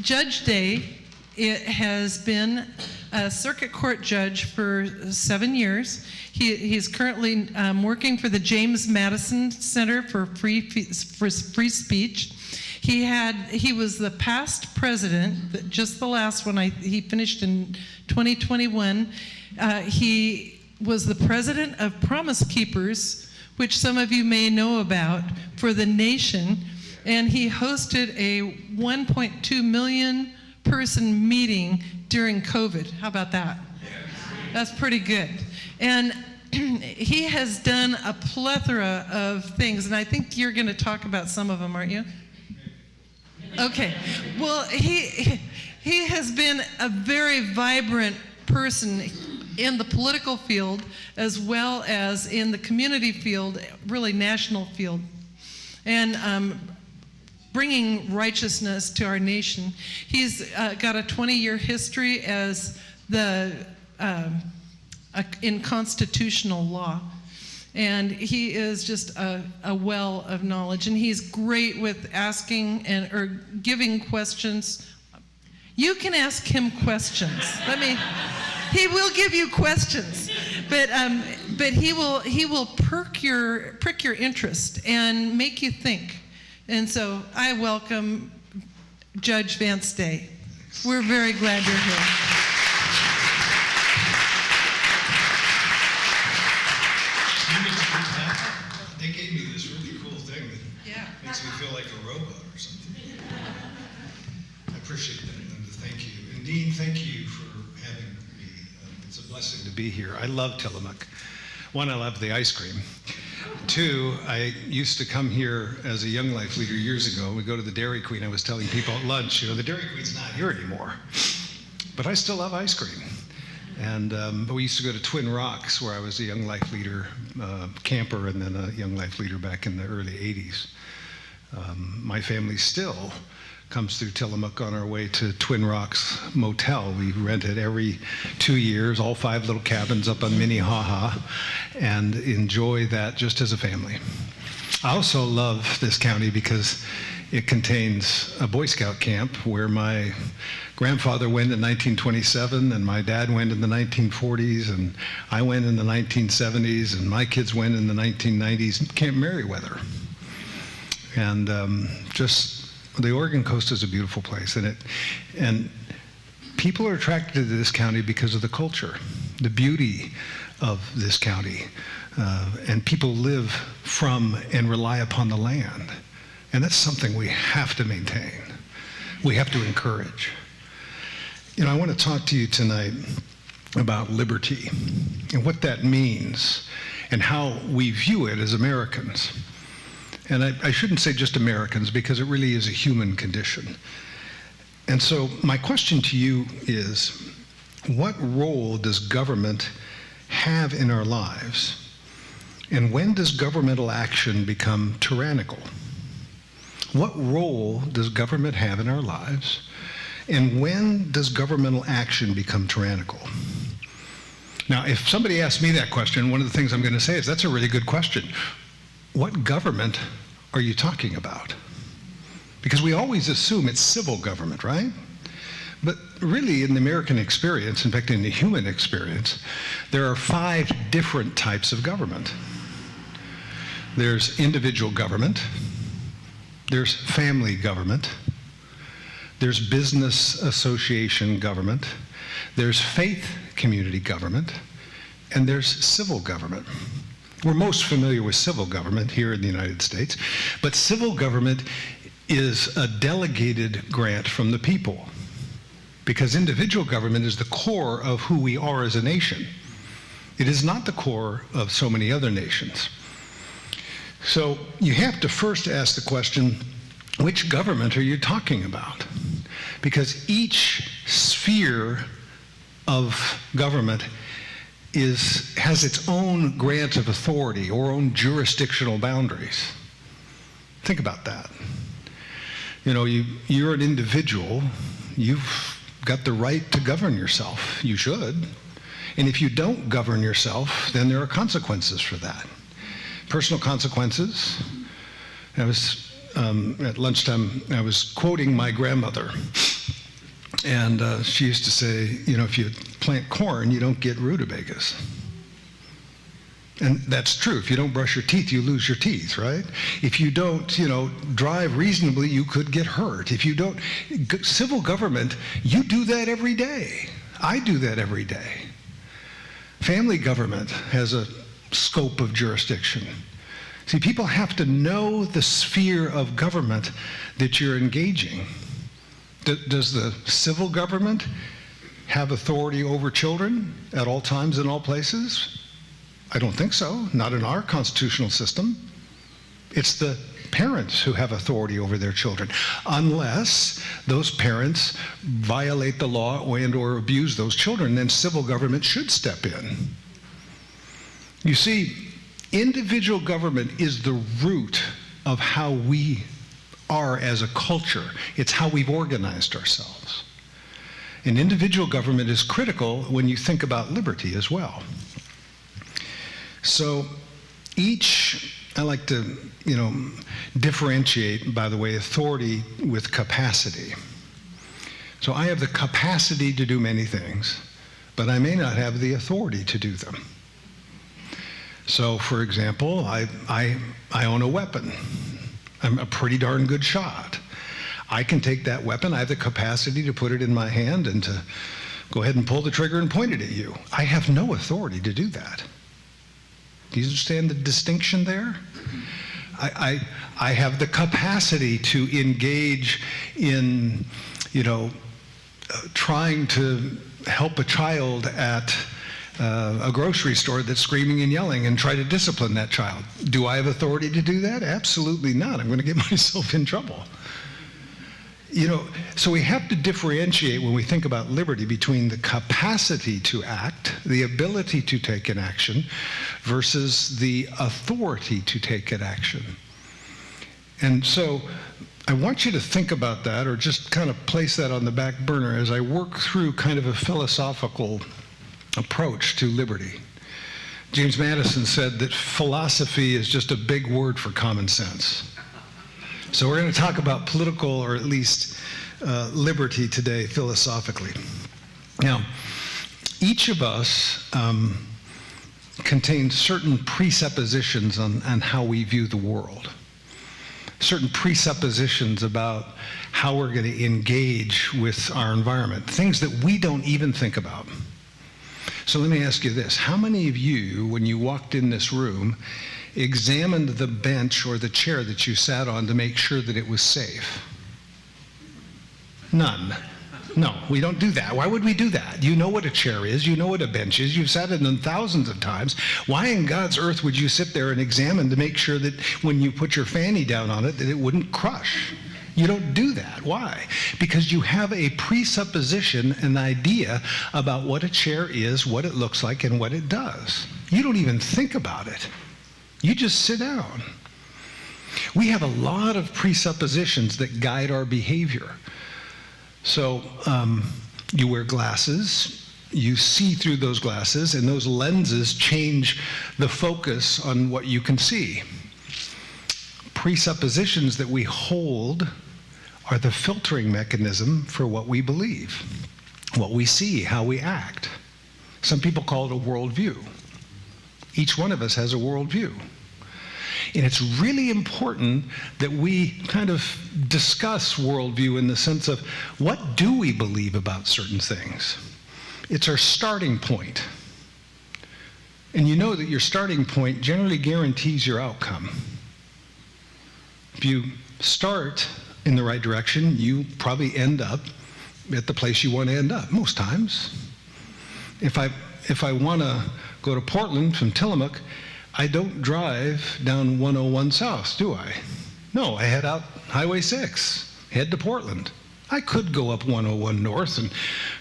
Judge Day has been a circuit court judge for 7 years. He's currently working for the James Madison Center for free speech. He was the past president, just the last one. He finished in 2021. He was the president of Promise Keepers, which some of you may know about, for the nation. And he hosted a 1.2 million person meeting during COVID. How about that? That's pretty good. And he has done a plethora of things, and I think you're going to talk about some of them, aren't you? Okay. Well, he has been a very vibrant person in the political field as well as in the community field, really national field, and bringing righteousness to our nation. He's got a 20-year history as in constitutional law. And he is just a well of knowledge, and he's great with asking or giving questions. You can ask him questions. He will give you questions, but he will prick your interest and make you think. And so I welcome Judge Vance Day. We're very glad you're here. They gave me this really cool thing that makes me feel like a robot or something. I appreciate that, Linda. Thank you. And Dean, thank you for having me. It's a blessing to be here. I love Tillamook. One, I love the ice cream. Two, I used to come here as a Young Life leader years ago. We go to the Dairy Queen. I was telling people at lunch, the Dairy Queen's not here anymore. But I still love ice cream. And but we used to go to Twin Rocks, where I was a Young Life leader camper and then a Young Life leader back in the early 80s. My family still comes through Tillamook on our way to Twin Rocks Motel. We rent it every 2 years, all 5 little cabins up on Minnehaha, and enjoy that just as a family. I also love this county because it contains a Boy Scout camp where my grandfather went in 1927, and my dad went in the 1940s, and I went in the 1970s, and my kids went in the 1990s, Camp Merriweather. And just the Oregon coast is a beautiful place, and people are attracted to this county because of the culture, the beauty of this county, and people live from and rely upon the land. And that's something we have to maintain. We have to encourage. I want to talk to you tonight about liberty and what that means and how we view it as Americans. And I shouldn't say just Americans, because it really is a human condition. And so my question to you is, what role does government have in our lives? And when does governmental action become tyrannical? What role does government have in our lives? And when does governmental action become tyrannical? Now, if somebody asks me that question, one of the things I'm going to say is, that's a really good question. What government are you talking about? Because we always assume it's civil government, right? But really, in the American experience, in fact, in the human experience, there are 5 different types of government. There's individual government, there's family government, there's business association government, there's faith community government, and there's civil government. We're most familiar with civil government here in the United States, but civil government is a delegated grant from the people, because individual government is the core of who we are as a nation. It is not the core of so many other nations. So you have to first ask the question, which government are you talking about? Because each sphere of government has its own grant of authority or own jurisdictional boundaries. Think about that. You're an individual. You've got the right to govern yourself. You should. And if you don't govern yourself, then there are consequences for that. Personal consequences. I was at lunchtime, I was quoting my grandmother. And she used to say, you know, if you plant corn, you don't get rutabagas. And that's true. If you don't brush your teeth, you lose your teeth, right? If you don't, you know, drive reasonably, you could get hurt. If you don't, civil government, you do that every day. I do that every day. Family government has a scope of jurisdiction. See, people have to know the sphere of government that you're engaging. Does the civil government have authority over children at all times and all places? I don't think so, not in our constitutional system. It's the parents who have authority over their children, unless those parents violate the law or abuse those children, then civil government should step in. You see, individual government is the root of how we are as a culture. It's how we've organized ourselves. And individual government is critical when you think about liberty as well. So I like to, you know, differentiate, by the way, authority with capacity. So I have the capacity to do many things, but I may not have the authority to do them. So, for example, I own a weapon. I'm a pretty darn good shot. I can take that weapon, I have the capacity to put it in my hand and to go ahead and pull the trigger and point it at you. I have no authority to do that. Do you understand the distinction there? I have the capacity to engage in, you know, trying to help a child at a grocery store that's screaming and yelling and try to discipline that child. Do I have authority to do that? Absolutely not. I'm going to get myself in trouble. You know, so we have to differentiate when we think about liberty between the capacity to act, the ability to take an action, versus the authority to take an action. And so I want you to think about that, or just kind of place that on the back burner as I work through kind of a philosophical approach to liberty. James Madison said that philosophy is just a big word for common sense. So we're going to talk about political, or at least liberty today, philosophically. Now, each of us contains certain presuppositions on how we view the world. Certain presuppositions about how we're going to engage with our environment, things that we don't even think about. So let me ask you this. How many of you, when you walked in this room, examined the bench or the chair that you sat on to make sure that it was safe? None. No, we don't do that. Why would we do that? You know what a chair is. You know what a bench is. You've sat in them thousands of times. Why in God's earth would you sit there and examine to make sure that when you put your fanny down on it, that it wouldn't crush? You don't do that. Why? Because you have a presupposition, an idea about what a chair is, what it looks like, and what it does. You don't even think about it. You just sit down. We have a lot of presuppositions that guide our behavior. So you wear glasses, you see through those glasses, and those lenses change the focus on what you can see. Presuppositions that we hold are the filtering mechanism for what we believe, what we see, how we act. Some people call it a worldview. Each one of us has a worldview. And it's really important that we kind of discuss worldview in the sense of what do we believe about certain things? It's our starting point. And you know that your starting point generally guarantees your outcome. If you start in the right direction, you probably end up at the place you want to end up, most times. If I want to go to Portland from Tillamook, I don't drive down 101 South, do I? No, I head out Highway 6, head to Portland. I could go up 101 North and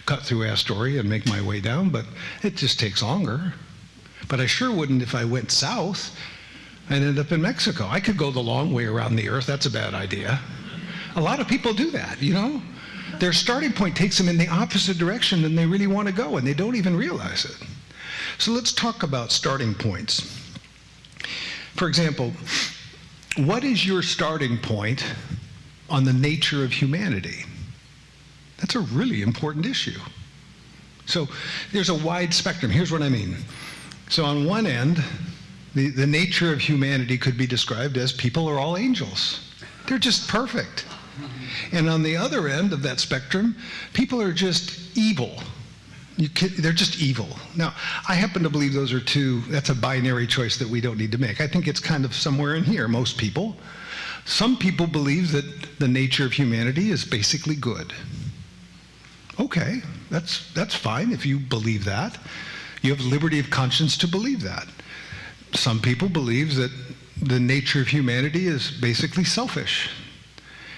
cut through Astoria and make my way down, but it just takes longer. But I sure wouldn't if I went south. I'd end up in Mexico. I could go the long way around the earth. That's a bad idea. A lot of people do that, you know? Their starting point takes them in the opposite direction than they really want to go, and they don't even realize it. So let's talk about starting points. For example, what is your starting point on the nature of humanity? That's a really important issue. So there's a wide spectrum. Here's what I mean. So on one end, the nature of humanity could be described as people are all angels. They're just perfect. And on the other end of that spectrum, people are just evil. They're just evil. Now, I happen to believe that's a binary choice that we don't need to make. I think it's kind of somewhere in here, most people. Some people believe that the nature of humanity is basically good. Okay, that's fine if you believe that. You have liberty of conscience to believe that. Some people believe that the nature of humanity is basically selfish,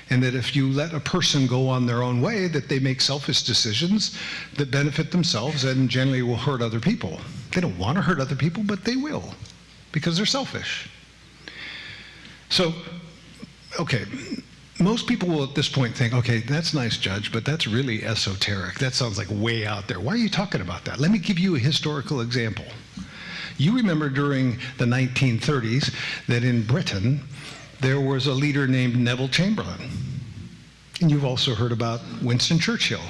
and that if you let a person go on their own way, that they make selfish decisions that benefit themselves and generally will hurt other people. They don't want to hurt other people, but they will, because they're selfish. So, okay, most people will at this point think, okay, that's nice, Judge, but that's really esoteric. That sounds like way out there. Why are you talking about that? Let me give you a historical example. You remember during the 1930s that in Britain, there was a leader named Neville Chamberlain. And you've also heard about Winston Churchill.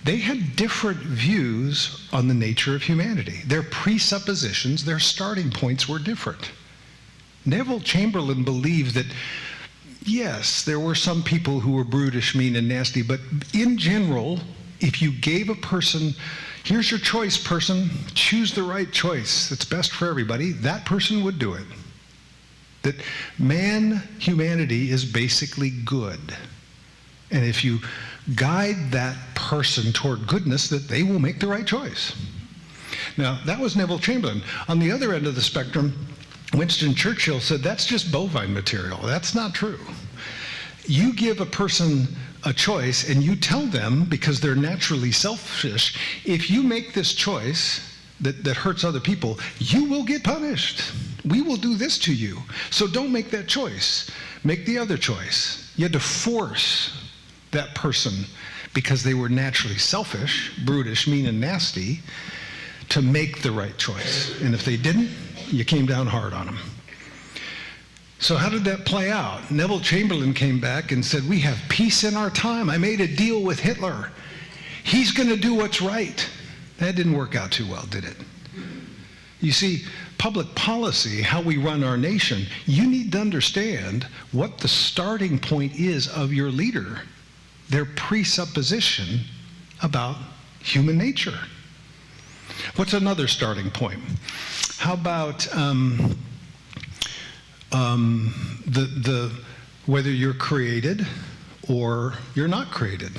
They had different views on the nature of humanity. Their presuppositions, their starting points were different. Neville Chamberlain believed that, yes, there were some people who were brutish, mean, and nasty, but in general, if you gave a person, here's your choice, person, choose the right choice that's best for everybody, that person would do it. That humanity is basically good. And if you guide that person toward goodness, that they will make the right choice. Now, that was Neville Chamberlain. On the other end of the spectrum, Winston Churchill said, that's just bovine material. That's not true. You give a person a choice and you tell them, because they're naturally selfish, if you make this choice that hurts other people, you will get punished. We will do this to you. So don't make that choice. Make the other choice. You had to force that person, because they were naturally selfish, brutish, mean, and nasty, to make the right choice. And if they didn't, you came down hard on them. So how did that play out? Neville Chamberlain came back and said, we have peace in our time. I made a deal with Hitler. He's going to do what's right. That didn't work out too well, did it? You see, public policy, how we run our nation, you need to understand what the starting point is of your leader, their presupposition about human nature. What's another starting point? How about whether you're created or you're not created?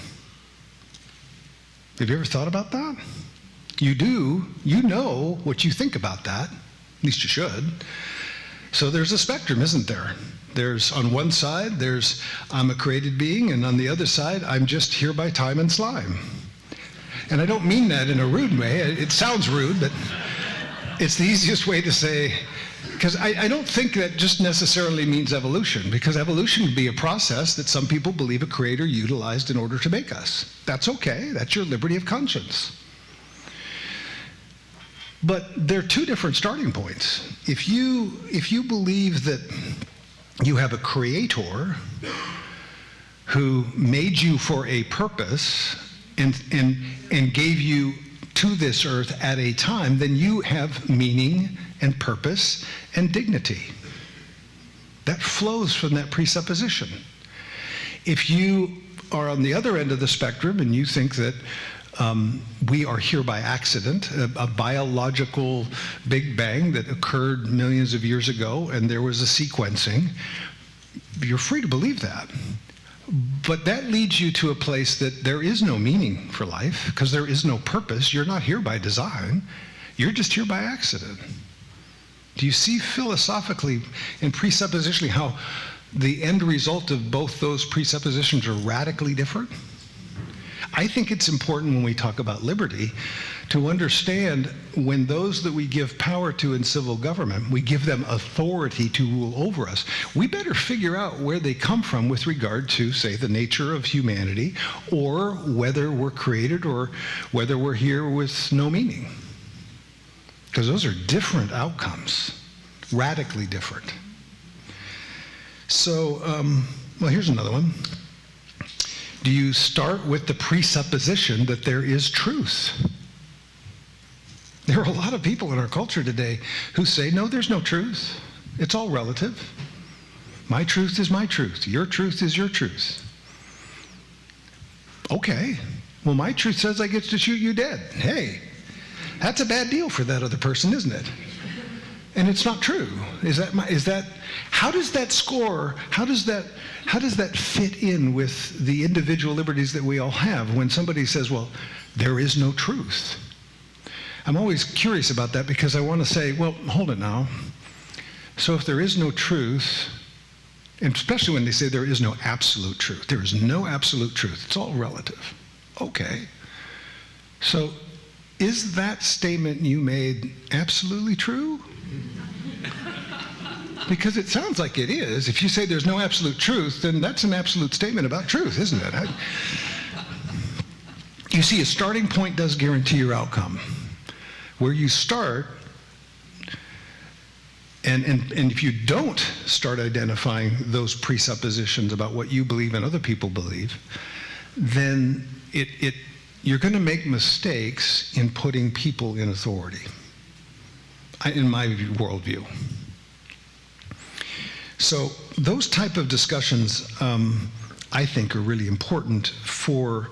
Have you ever thought about that? You do. You know what you think about that. At least you should. So there's a spectrum, isn't there? There's, on one side, there's I'm a created being, and on the other side, I'm just here by time and slime. And I don't mean that in a rude way. It sounds rude, but it's the easiest way to say, because I don't think that just necessarily means evolution, because evolution would be a process that some people believe a creator utilized in order to make us. That's okay. That's your liberty of conscience. But there are two different starting points. If you believe that you have a creator who made you for a purpose and gave you to this earth at a time, then you have meaning and purpose and dignity. That flows from that presupposition. If you are on the other end of the spectrum and you think that we are here by accident, a biological Big Bang that occurred millions of years ago, and there was a sequencing, you're free to believe that. But that leads you to a place that there is no meaning for life, because there is no purpose. You're not here by design. You're just here by accident. Do you see philosophically and presuppositionally how the end result of both those presuppositions are radically different? I think it's important when we talk about liberty to understand when those that we give power to in civil government, we give them authority to rule over us, we better figure out where they come from with regard to, say, the nature of humanity, or whether we're created or whether we're here with no meaning. Because those are different outcomes, radically different. So, well, here's another one. Do you start with the presupposition that there is truth? There are a lot of people in our culture today who say, no, there's no truth. It's all relative. My truth is my truth. Your truth is your truth. Okay. Well, my truth says I get to shoot you dead. Hey, that's a bad deal for that other person, isn't it? And it's not true. How does that score? How does that fit in with the individual liberties that we all have when somebody says, well, there is no truth? I'm always curious about that because I want to say, well, hold it now. So if there is no truth, and especially when they say there is no absolute truth, there is no absolute truth. It's all relative. Okay. So is that statement you made absolutely true? Because it sounds like it is. If you say there's no absolute truth, then that's an absolute statement about truth, isn't it? You see, a starting point does guarantee your outcome. Where you start, and if you don't start identifying those presuppositions about what you believe and other people believe, then you're going to make mistakes in putting people in authority, in my worldview. So those type of discussions, I think, are really important for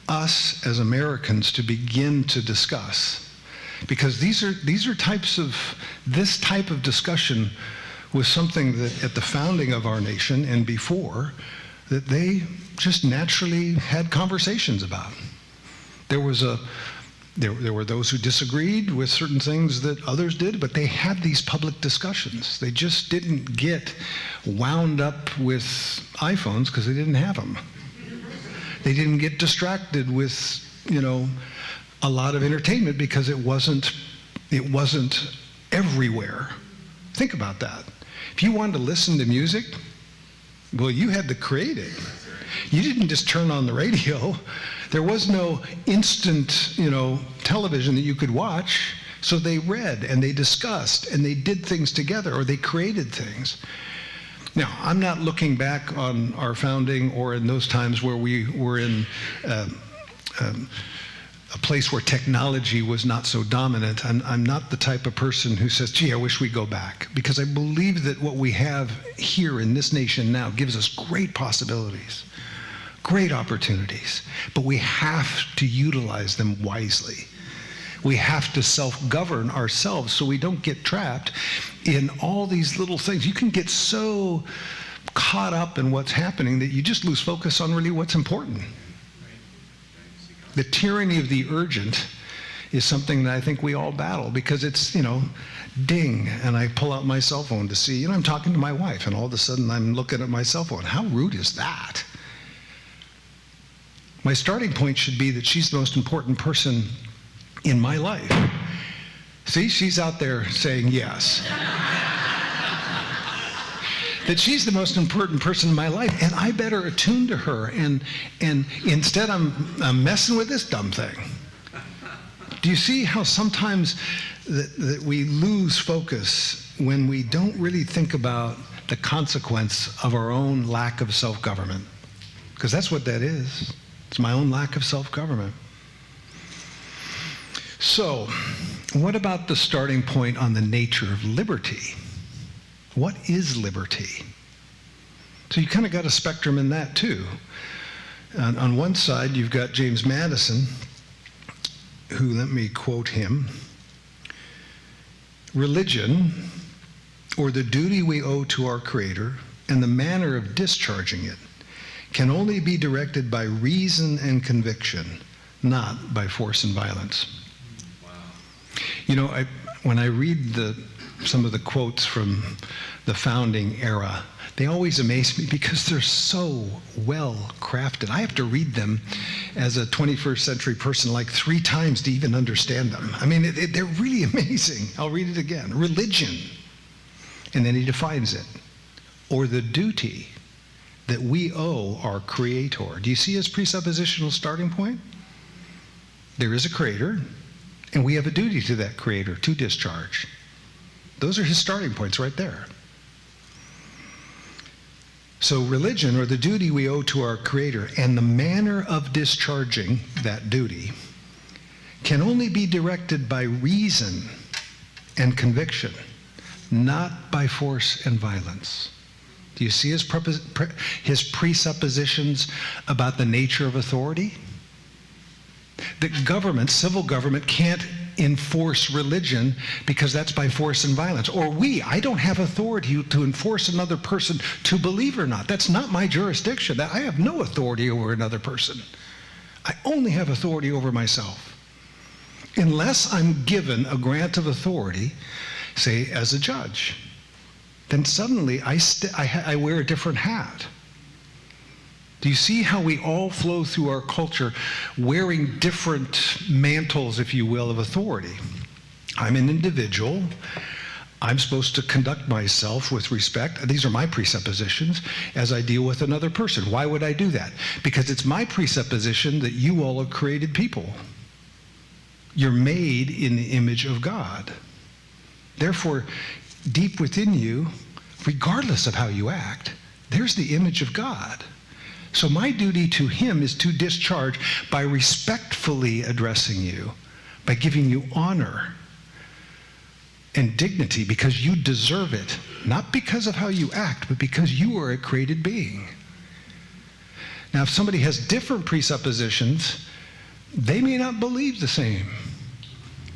us as Americans to begin to discuss, because this type of discussion was something that at the founding of our nation and before, that they just naturally had conversations about. There were those who disagreed with certain things that others did, but they had these public discussions. They just didn't get wound up with iPhones because they didn't have them. They didn't get distracted with, a lot of entertainment because it wasn't everywhere. Think about that. If you wanted to listen to music, well, you had to create it. You didn't just turn on the radio. There was no instant, television that you could watch. So they read and they discussed and they did things together, or they created things. Now, I'm not looking back on our founding or in those times where we were in a place where technology was not so dominant. I'm not the type of person who says, gee, I wish we'd go back, because I believe that what we have here in this nation now gives us great possibilities, great opportunities, but we have to utilize them wisely. We have to self-govern ourselves so we don't get trapped in all these little things. You can get so caught up in what's happening that you just lose focus on really what's important. The tyranny of the urgent is something that I think we all battle, because it's, ding, and I pull out my cell phone to see, I'm talking to my wife, and all of a sudden I'm looking at my cell phone. How rude is that? My starting point should be that she's the most important person in my life. See, she's out there saying yes. That she's the most important person in my life, and I better attune to her, and instead I'm messing with this dumb thing. Do you see how sometimes that we lose focus when we don't really think about the consequence of our own lack of self-government? Because that's what that is. It's my own lack of self-government. So, what about the starting point on the nature of liberty? What is liberty? So you kind of got a spectrum in that too. On one side, you've got James Madison, who, let me quote him, religion, or the duty we owe to our Creator, and the manner of discharging it, can only be directed by reason and conviction, not by force and violence. Wow. When I read some of the quotes from the founding era, they always amaze me because they're so well crafted. I have to read them as a 21st century person like 3 times to even understand them. I mean, they're really amazing. I'll read it again. Religion, and then he defines it, or the duty that we owe our Creator. Do you see his presuppositional starting point? There is a Creator, and we have a duty to that Creator to discharge. Those are his starting points right there. So religion, or the duty we owe to our Creator, and the manner of discharging that duty can only be directed by reason and conviction, not by force and violence. Do you see his presuppositions about the nature of authority? That government, civil government, can't enforce religion because that's by force and violence. Or I don't have authority to enforce another person to believe or not. That's not my jurisdiction. I have no authority over another person. I only have authority over myself. Unless I'm given a grant of authority, say as a judge, then suddenly I wear a different hat. Do you see how we all flow through our culture wearing different mantles, if you will, of authority? I'm an individual. I'm supposed to conduct myself with respect. These are my presuppositions as I deal with another person. Why would I do that? Because it's my presupposition that you all are created people. You're made in the image of God. Therefore, deep within you, regardless of how you act, there's the image of God. So my duty to him is to discharge by respectfully addressing you, by giving you honor and dignity because you deserve it, not because of how you act, but because you are a created being. Now, if somebody has different presuppositions, they may not believe the same.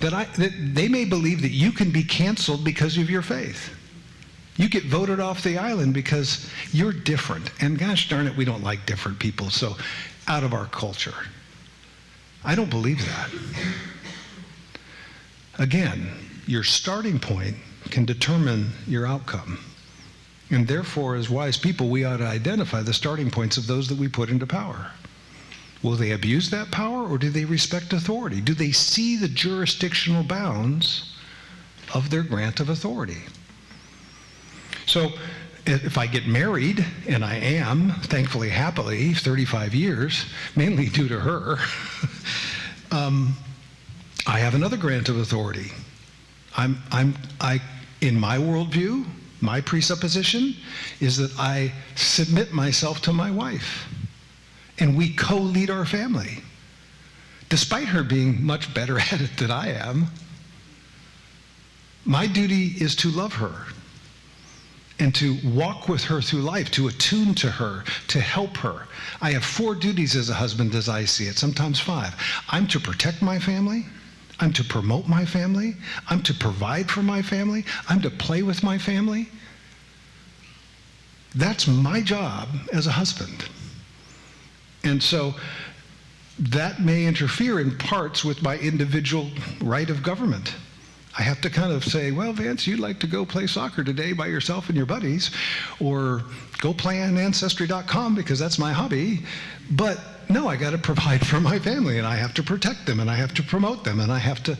That they may believe that you can be canceled because of your faith. You get voted off the island because you're different. And gosh darn it, we don't like different people, so out of our culture. I don't believe that. Again, your starting point can determine your outcome. And therefore, as wise people, we ought to identify the starting points of those that we put into power. Will they abuse that power, or do they respect authority? Do they see the jurisdictional bounds of their grant of authority? So if I get married, and I am, thankfully, happily, 35 years, mainly due to her, I have another grant of authority. In my worldview, my presupposition is that I submit myself to my wife, and we co-lead our family. Despite her being much better at it than I am, my duty is to love her and to walk with her through life, to attune to her, to help her. I have 4 duties as a husband as I see it, sometimes 5. I'm to protect my family. I'm to promote my family. I'm to provide for my family. I'm to play with my family. That's my job as a husband. And so that may interfere in parts with my individual right of government. I have to kind of say, well, Vance, you'd like to go play soccer today by yourself and your buddies, or go play on Ancestry.com because that's my hobby. But no, I got to provide for my family, and I have to protect them, and I have to promote them, and I have to,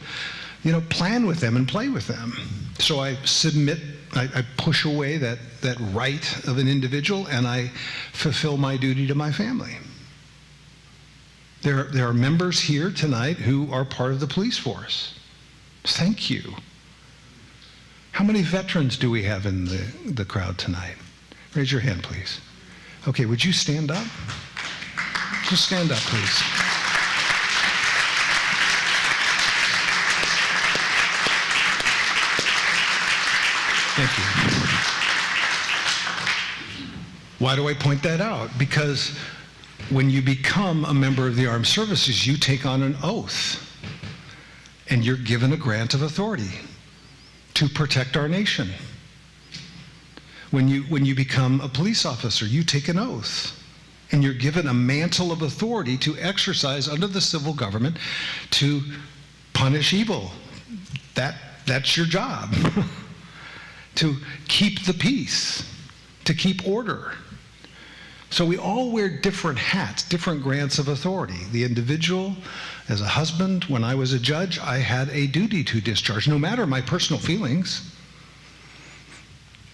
plan with them and play with them. So I submit, I push away that right of an individual, and I fulfill my duty to my family. There are members here tonight who are part of the police force. Thank you. How many veterans do we have in the crowd tonight? Raise your hand, please. Okay, would you stand up? Just stand up, please. Thank you. Why do I point that out? Because when you become a member of the armed services, you take on an oath. And you're given a grant of authority to protect our nation. When you become a police officer, you take an oath. And you're given a mantle of authority to exercise under the civil government to punish evil. That's your job. To keep the peace, to keep order. So we all wear different hats, different grants of authority. The individual, as a husband, when I was a judge, I had a duty to discharge, no matter my personal feelings.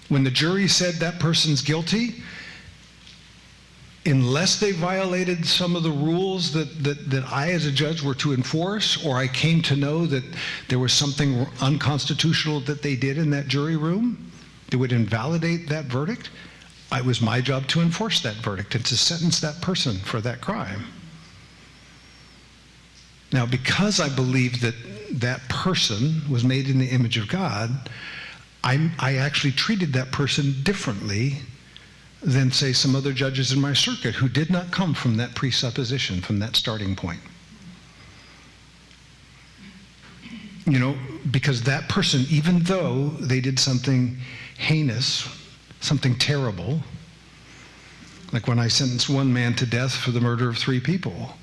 When the jury said that person's guilty, unless they violated some of the rules that I as a judge were to enforce, or I came to know that there was something unconstitutional that they did in that jury room that would invalidate that verdict, it was my job to enforce that verdict and to sentence that person for that crime. Now, because I believe that that person was made in the image of God, I actually treated that person differently than, say, some other judges in my circuit who did not come from that presupposition, from that starting point. Because that person, even though they did something heinous, something terrible, like when I sentenced one man to death for the murder of 3 people,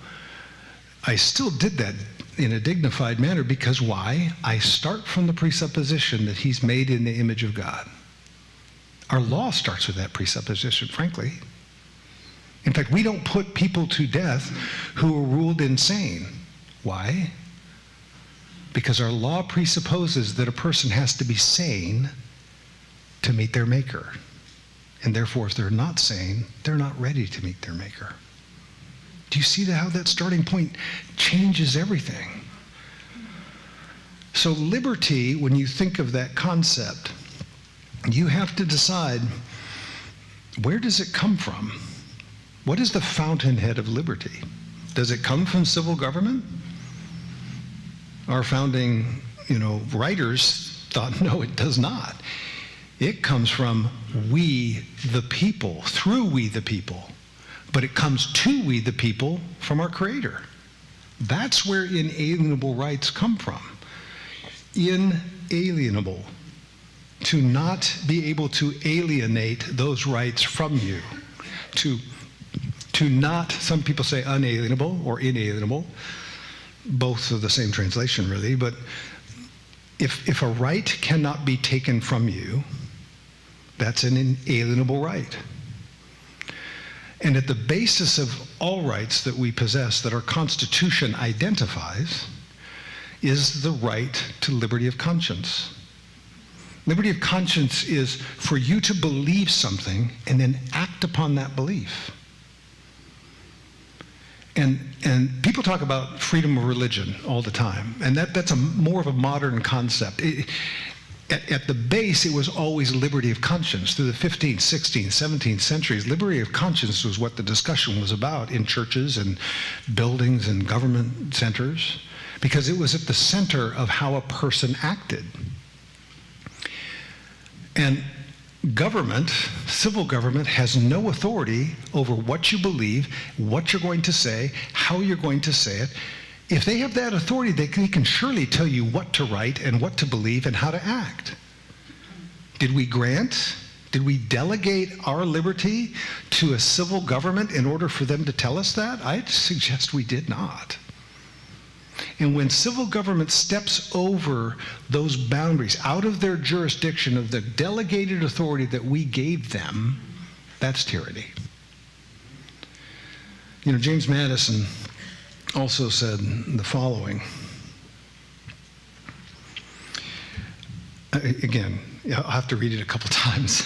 I still did that in a dignified manner because why? I start from the presupposition that he's made in the image of God. Our law starts with that presupposition, frankly. In fact, we don't put people to death who are ruled insane. Why? Because our law presupposes that a person has to be sane to meet their maker. And therefore, if they're not sane, they're not ready to meet their maker. Do you see how that starting point changes everything? So liberty, when you think of that concept, you have to decide, where does it come from? What is the fountainhead of liberty? Does it come from civil government? Our founding, writers thought, no, it does not. It comes from we the people, through we the people. But it comes to we the people from our Creator. That's where inalienable rights come from. Inalienable. To not be able to alienate those rights from you. To not, some people say unalienable or inalienable. Both are the same translation, really. But if a right cannot be taken from you, that's an inalienable right. And at the basis of all rights that we possess, that our Constitution identifies, is the right to liberty of conscience. Liberty of conscience is for you to believe something and then act upon that belief. And people talk about freedom of religion all the time, and that's more of a modern concept. At the base, it was always liberty of conscience. Through the 15th, 16th, 17th centuries, liberty of conscience was what the discussion was about in churches and buildings and government centers, because it was at the center of how a person acted. And government, civil government, has no authority over what you believe, what you're going to say, how you're going to say it. If they have that authority, they can surely tell you what to write and what to believe and how to act. Did we delegate our liberty to a civil government in order for them to tell us that? I suggest we did not. And when civil government steps over those boundaries, out of their jurisdiction of the delegated authority that we gave them, that's tyranny. James Madison also said the following. Again, I'll have to read it a couple times.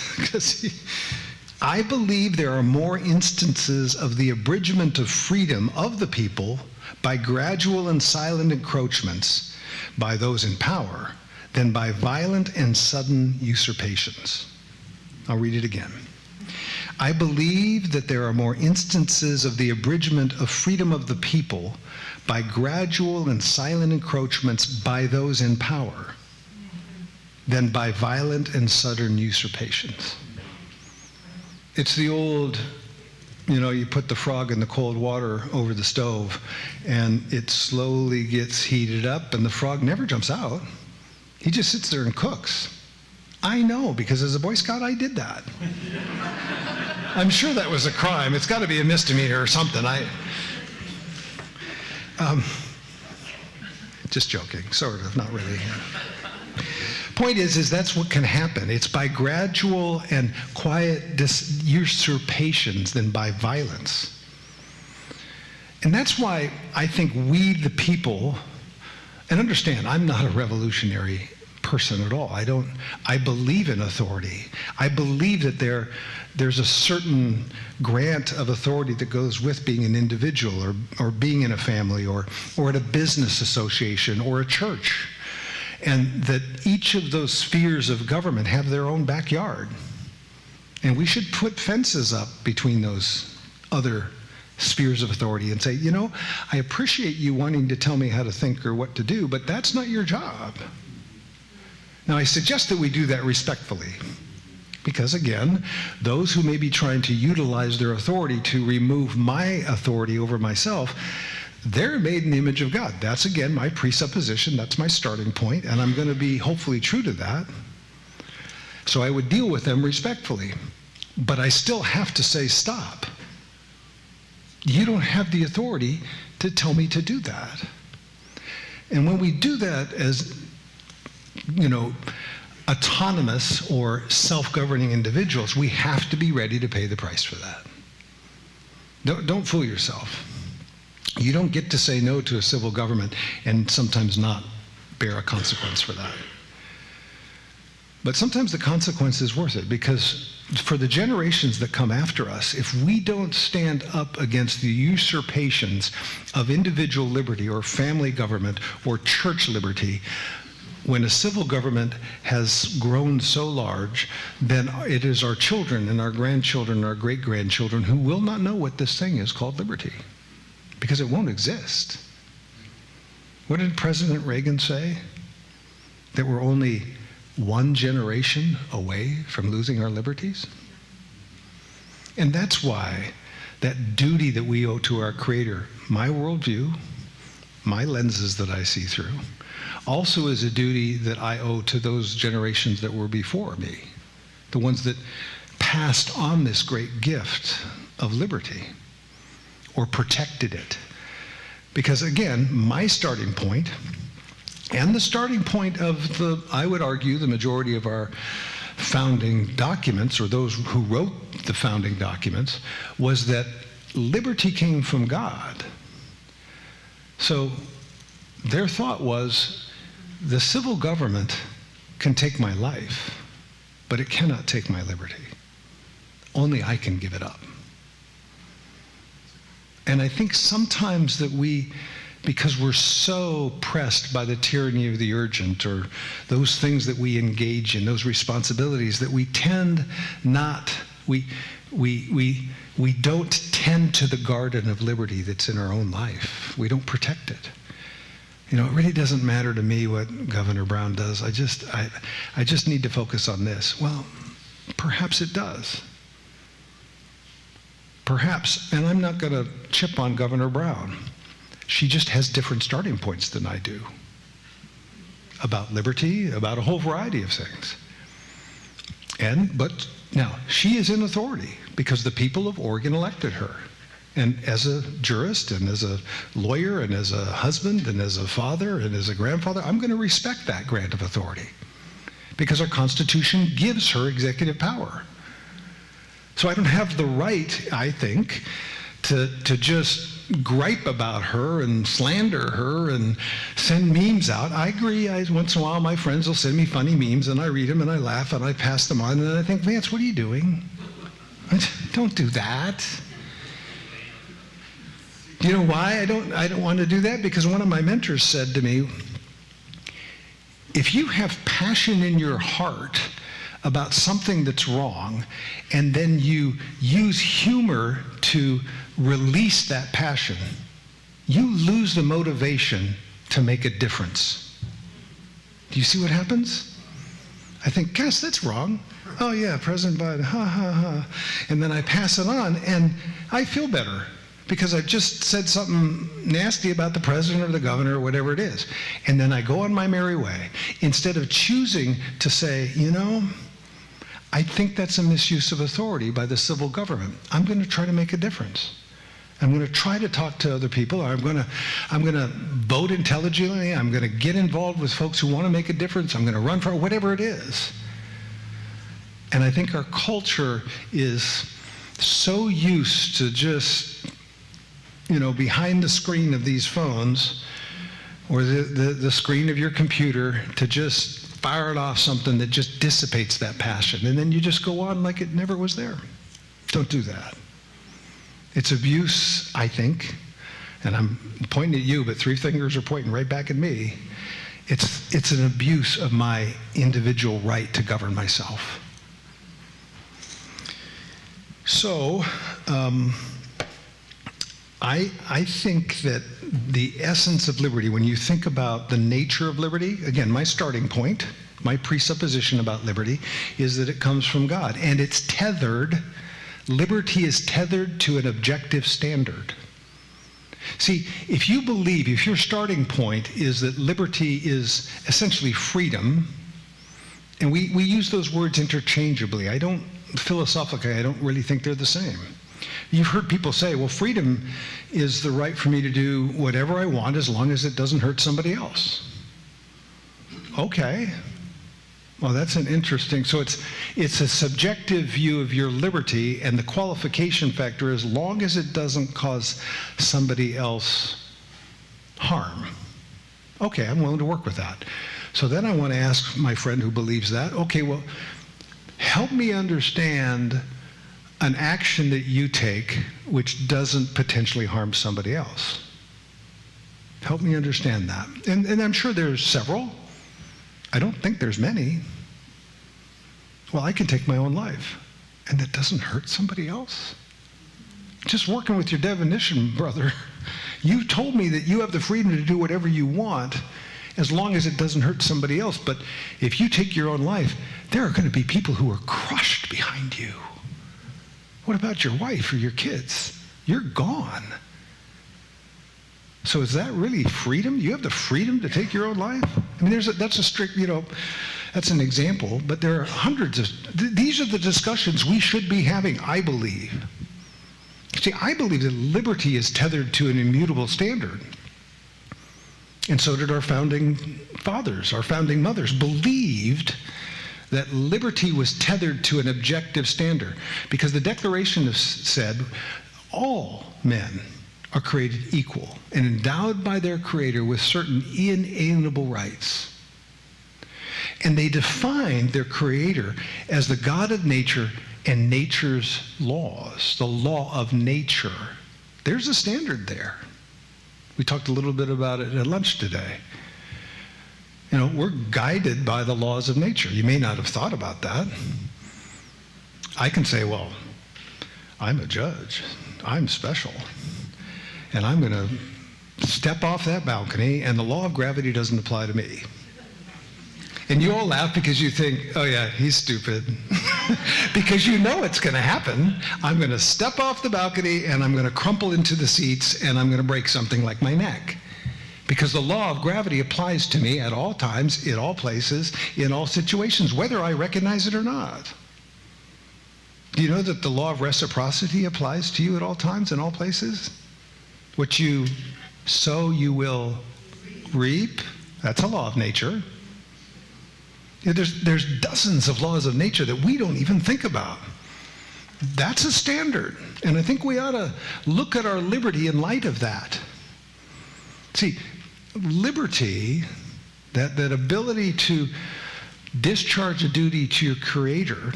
I believe there are more instances of the abridgment of freedom of the people by gradual and silent encroachments by those in power than by violent and sudden usurpations. I'll read it again. I believe that there are more instances of the abridgment of freedom of the people by gradual and silent encroachments by those in power than by violent and sudden usurpations. It's the old, you put the frog in the cold water over the stove and it slowly gets heated up and the frog never jumps out. He just sits there and cooks. I know, because as a Boy Scout, I did that. I'm sure that was a crime. It's got to be a misdemeanor or something. Just joking, sort of, not really. Point is that's what can happen. It's by gradual and quiet usurpations than by violence. And that's why I think we, the people, and understand, I'm not a revolutionary person at all. I believe in authority. I believe that there's a certain grant of authority that goes with being an individual or being in a family or at a business association or a church. And that each of those spheres of government have their own backyard. And we should put fences up between those other spheres of authority and say, you know, I appreciate you wanting to tell me how to think or what to do, but that's not your job. Now, I suggest that we do that respectfully, because again, those who may be trying to utilize their authority to remove my authority over myself, they're made in the image of God. That's, again, my presupposition. That's my starting point, and I'm going to be hopefully true to that. So I would deal with them respectfully. But I still have to say, stop. You don't have the authority to tell me to do that. And when we do that as, you know, autonomous or self-governing individuals, we have to be ready to pay the price for that. Don't fool yourself. You don't get to say no to a civil government and sometimes not bear a consequence for that. But sometimes the consequence is worth it, because for the generations that come after us, if we don't stand up against the usurpations of individual liberty or family government or church liberty, when a civil government has grown so large, then it is our children and our grandchildren and our great-grandchildren who will not know what this thing is called liberty, because it won't exist. What did President Reagan say? That we're only one generation away from losing our liberties? And that's why that duty that we owe to our Creator, my worldview, my lenses that I see through, also is a duty that I owe to those generations that were before me, the ones that passed on this great gift of liberty or protected it. Because again, my starting point and the starting point of the, I would argue, the majority of our founding documents, or those who wrote the founding documents, was that liberty came from God. So their thought was, the civil government can take my life, but it cannot take my liberty. Only I can give it up. And I think sometimes that we, because we're so pressed by the tyranny of the urgent, or those things that we engage in, those responsibilities, that we tend not, we don't tend to the garden of liberty that's in our own life. We don't protect it. You know, it really doesn't matter to me what Governor Brown does. I just need to focus on this. Well, perhaps it does. Perhaps, and I'm not going to chip on Governor Brown. She just has different starting points than I do about liberty, about a whole variety of things. But now, she is in authority because the people of Oregon elected her. And as a jurist and as a lawyer and as a husband and as a father and as a grandfather, I'm going to respect that grant of authority because our Constitution gives her executive power. So I don't have the right, I think, to just gripe about her and slander her and send memes out. I agree, once in a while my friends will send me funny memes and I read them and I laugh and I pass them on, and then I think, Vance, what are you doing? Don't do that. You know why I don't want to do that? Because one of my mentors said to me, if you have passion in your heart about something that's wrong, and then you use humor to release that passion, you lose the motivation to make a difference. Do you see what happens? I think, gosh, that's wrong. Oh yeah, President Biden, ha ha ha. And then I pass it on, and I feel better because I've just said something nasty about the president or the governor or whatever it is. And then I go on my merry way, instead of choosing to say, you know, I think that's a misuse of authority by the civil government. I'm going to try to make a difference. I'm going to try to talk to other people. I'm going to vote intelligently. I'm going to get involved with folks who want to make a difference. I'm going to run for whatever it is. And I think our culture is so used to just, you know, behind the screen of these phones or the screen of your computer, to just fire it off something that just dissipates that passion. And then you just go on like it never was there. Don't do that. It's abuse, I think, and I'm pointing at you, but three fingers are pointing right back at me. It's an abuse of my individual right to govern myself. So, I think that the essence of liberty, when you think about the nature of liberty, again, my starting point, my presupposition about liberty is that it comes from God. And it's tethered, liberty is tethered to an objective standard. See, if you believe, if your starting point is that liberty is essentially freedom, and we use those words interchangeably. Philosophically, I don't really think they're the same. You've heard people say, well, freedom is the right for me to do whatever I want as long as it doesn't hurt somebody else. Okay. Well, that's an interesting, so it's a subjective view of your liberty, and the qualification factor, as long as it doesn't cause somebody else harm. Okay, I'm willing to work with that. So then I want to ask my friend who believes that, okay, well, help me understand an action that you take which doesn't potentially harm somebody else. Help me understand that. And I'm sure there's several. I don't think there's many. Well, I can take my own life, and that doesn't hurt somebody else. Just working with your definition, brother. You told me that you have the freedom to do whatever you want as long as it doesn't hurt somebody else. But if you take your own life, there are going to be people who are crushed behind you. What about your wife or your kids? You're gone. So is that really freedom? You have the freedom to take your own life? I mean, that's a strict, that's an example, but there are hundreds of, these are the discussions we should be having, I believe. See, I believe that liberty is tethered to an immutable standard. And so did our founding fathers, our founding mothers, believed that liberty was tethered to an objective standard. Because the Declaration said, all men are created equal and endowed by their Creator with certain inalienable rights. And they defined their Creator as the God of nature and nature's laws, the law of nature. There's a standard there. We talked a little bit about it at lunch today. We're guided by the laws of nature. You may not have thought about that. I can say, well, I'm a judge. I'm special. And I'm going to step off that balcony, and the law of gravity doesn't apply to me. And you all laugh because you think, oh yeah, he's stupid. Because you know it's going to happen. I'm going to step off the balcony, and I'm going to crumple into the seats, and I'm going to break something like my neck. Because the law of gravity applies to me at all times, in all places, in all situations, whether I recognize it or not. Do you know that the law of reciprocity applies to you at all times, in all places? What you sow, you will reap. That's a law of nature. There's dozens of laws of nature that we don't even think about. That's a standard. And I think we ought to look at our liberty in light of that. See, liberty, that ability to discharge a duty to your Creator,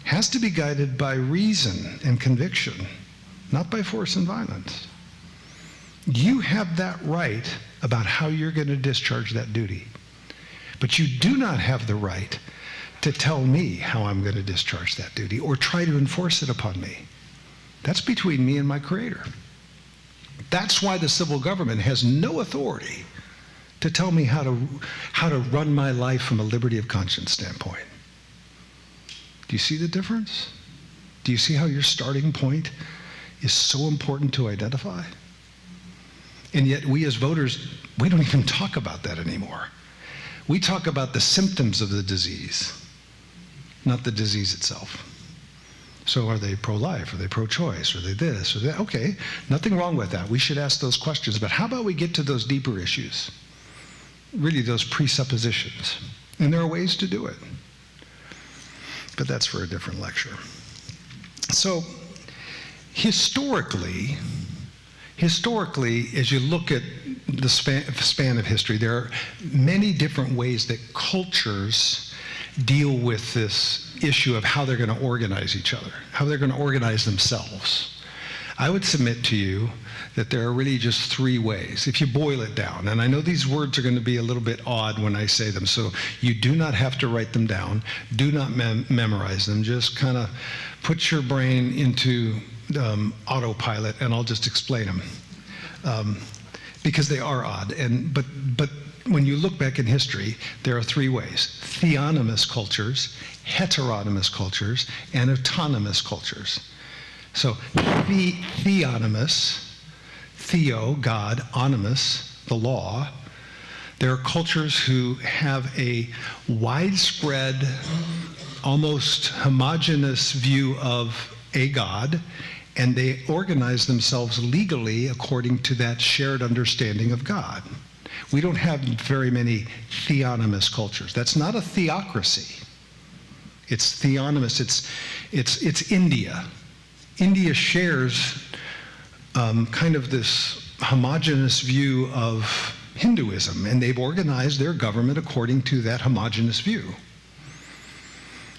has to be guided by reason and conviction, not by force and violence. You have that right about how you're going to discharge that duty. But you do not have the right to tell me how I'm going to discharge that duty or try to enforce it upon me. That's between me and my Creator. That's why the civil government has no authority to tell me how to run my life from a liberty of conscience standpoint. Do you see the difference? Do you see how your starting point is so important to identify? And yet we as voters, we don't even talk about that anymore. We talk about the symptoms of the disease, not the disease itself. So are they pro-life? Are they pro-choice? Are they this or that? Okay, nothing wrong with that. We should ask those questions. But how about we get to those deeper issues? Really, those presuppositions. And there are ways to do it. But that's for a different lecture. So historically, as you look at the span of history, there are many different ways that cultures deal with this issue of how they're going to organize each other, how they're going to organize themselves. I would submit to you that there are really just three ways, if you boil it down. And I know these words are going to be a little bit odd when I say them, so you do not have to write them down. Do not memorize them. Just kind of put your brain into autopilot, and I'll just explain them. Because they are odd. But when you look back in history, there are three ways: theonomous cultures, heteronomous cultures, and autonomous cultures. So theonomous, theo, God, onomous, the law. There are cultures who have a widespread, almost homogeneous view of a God, and they organize themselves legally according to that shared understanding of God. We don't have very many theonomous cultures. That's not a theocracy. It's theonomous. It's India. India shares kind of this homogeneous view of Hinduism, and they've organized their government according to that homogeneous view.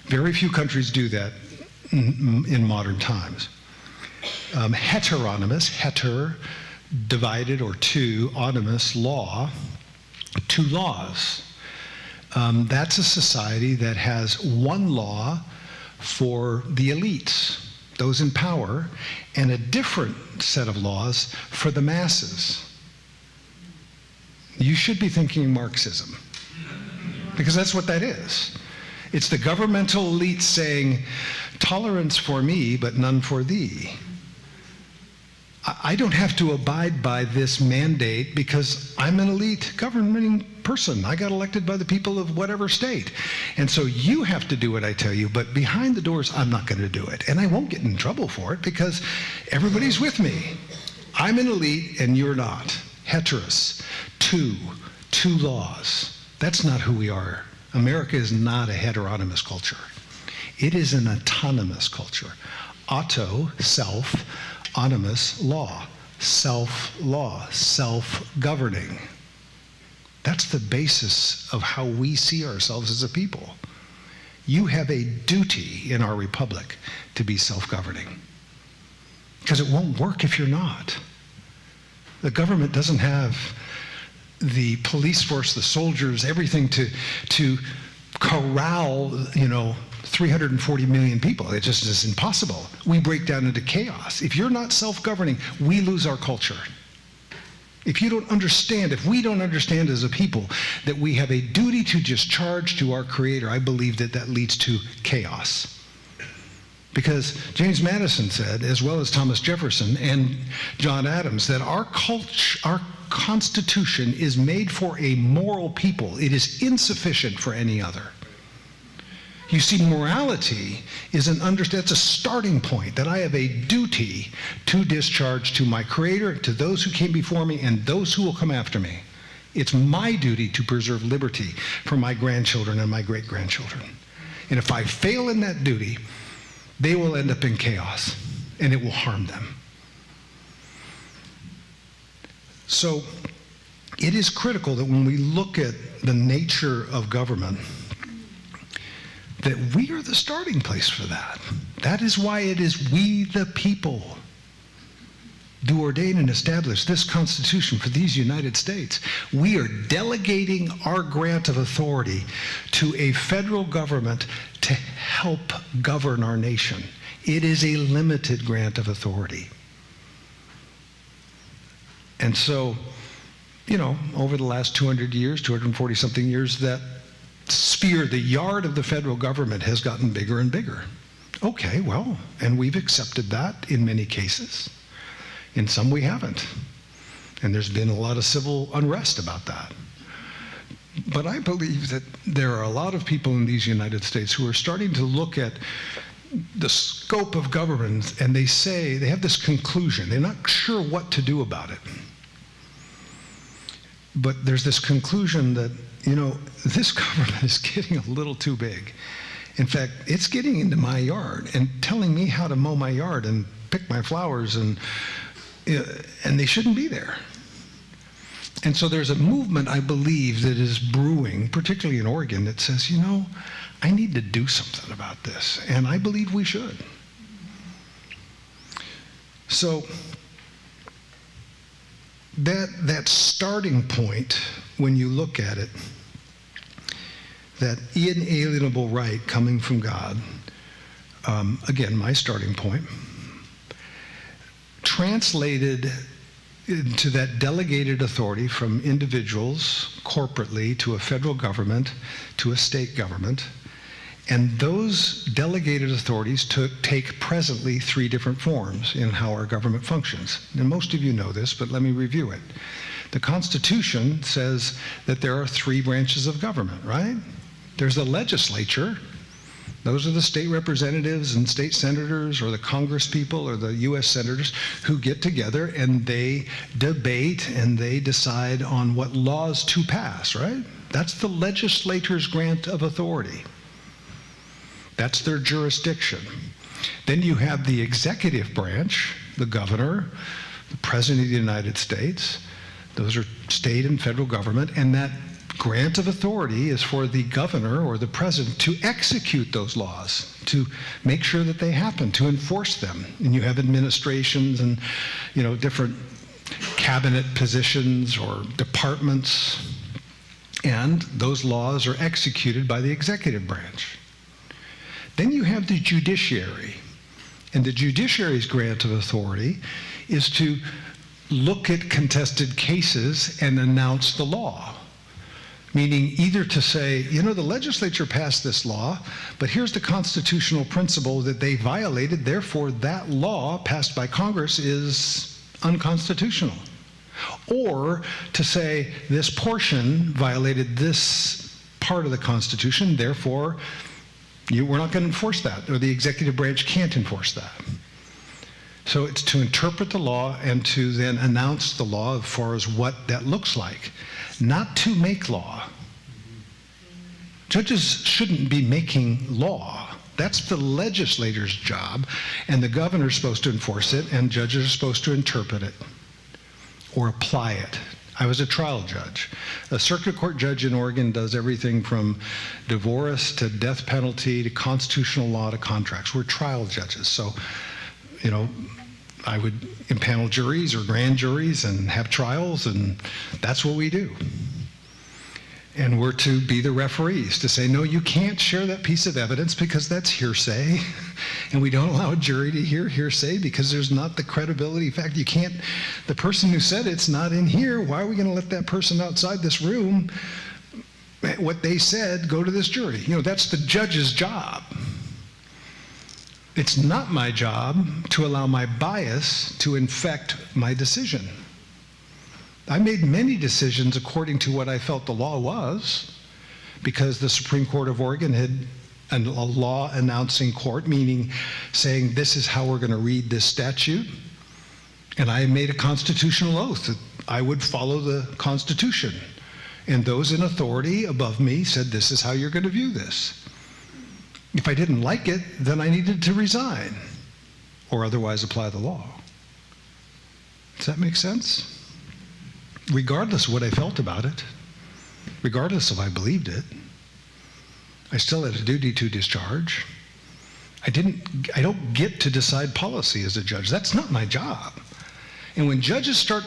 Very few countries do that in modern times. Heteronomous, heter, divided, or two, onomous, law, two laws. That's a society that has one law for the elites, those in power, and a different set of laws for the masses. You should be thinking Marxism, because that's what that is. It's the governmental elite saying, tolerance for me, but none for thee. I don't have to abide by this mandate because I'm an elite governing person. I got elected by the people of whatever state. And so you have to do what I tell you, but behind the doors, I'm not going to do it. And I won't get in trouble for it because everybody's with me. I'm an elite and you're not. Heteros, two laws. That's not who we are. America is not a heteronomous culture. It is an autonomous culture. Auto, self, onomous, law, self-law, self-governing. That's the basis of how we see ourselves as a people. You have a duty in our republic to be self-governing, because it won't work if you're not. The government doesn't have the police force, the soldiers, everything to corral, 340 million people. It just is impossible. We break down into chaos. If you're not self-governing, we lose our culture. If we don't understand as a people that we have a duty to discharge to our Creator, I believe that leads to chaos. Because James Madison said, as well as Thomas Jefferson and John Adams, that our Constitution is made for a moral people. It is insufficient for any other. You see, morality is that's a starting point, that I have a duty to discharge to my Creator, to those who came before me, and those who will come after me. It's my duty to preserve liberty for my grandchildren and my great-grandchildren. And if I fail in that duty, they will end up in chaos, and it will harm them. So it is critical that when we look at the nature of government, that we are the starting place for that. That is why it is we the people do ordain and establish this Constitution for these United States. We are delegating our grant of authority to a federal government to help govern our nation. It is a limited grant of authority. And so, over the last 200 years, 240 something years, that sphere, the yard of the federal government, has gotten bigger and bigger. Okay, well, and we've accepted that in many cases. In some we haven't. And there's been a lot of civil unrest about that. But I believe that there are a lot of people in these United States who are starting to look at the scope of government, and they have this conclusion. They're not sure what to do about it. But there's this conclusion that, this government is getting a little too big. In fact, it's getting into my yard and telling me how to mow my yard and pick my flowers, and they shouldn't be there. And so there's a movement, I believe, that is brewing, particularly in Oregon, that says, I need to do something about this, and I believe we should. So that starting point, when you look at it, that inalienable right coming from God, again, my starting point, translated into that delegated authority from individuals corporately to a federal government to a state government. And those delegated authorities take presently 3 different forms in how our government functions. And most of you know this, but let me review it. The Constitution says that there are 3 branches of government, right? There's the legislature. Those are the state representatives and state senators or the Congress people or the U.S. senators who get together and they debate and they decide on what laws to pass, right? That's the legislature's grant of authority. That's their jurisdiction. Then you have the executive branch, the governor, the president of the United States. Those are state and federal government, and that grant of authority is for the governor or the president to execute those laws, to make sure that they happen, to enforce them. And you have administrations and, different cabinet positions or departments, and those laws are executed by the executive branch. Then you have the judiciary, and the judiciary's grant of authority is to look at contested cases and announce the law. Meaning either to say, the legislature passed this law, but here's the constitutional principle that they violated, therefore that law passed by Congress is unconstitutional. Or to say this portion violated this part of the Constitution, therefore we're not going to enforce that, or the executive branch can't enforce that. So it's to interpret the law and to then announce the law as far as what that looks like, not to make law. Judges shouldn't be making law. That's the legislator's job, and the governor's supposed to enforce it, and judges are supposed to interpret it or apply it. I was a trial judge. A circuit court judge in Oregon does everything from divorce to death penalty to constitutional law to contracts. We're trial judges. So, I would impanel juries or grand juries and have trials, and that's what we do. And we're to be the referees, to say, no, you can't share that piece of evidence because that's hearsay. And we don't allow a jury to hear hearsay because there's not the credibility. In fact, you can't, the person who said it's not in here. Why are we going to let that person outside this room, what they said, go to this jury? That's the judge's job. It's not my job to allow my bias to infect my decision. I made many decisions according to what I felt the law was, because the Supreme Court of Oregon had a law announcing court, meaning saying this is how we're going to read this statute. And I made a constitutional oath that I would follow the Constitution. And those in authority above me said, this is how you're going to view this. If I didn't like it, then I needed to resign or otherwise apply the law. Does that make sense? Regardless of what I felt about it, regardless of I believed it, I still had a duty to discharge. I don't get to decide policy as a judge. That's not my job. And when judges start,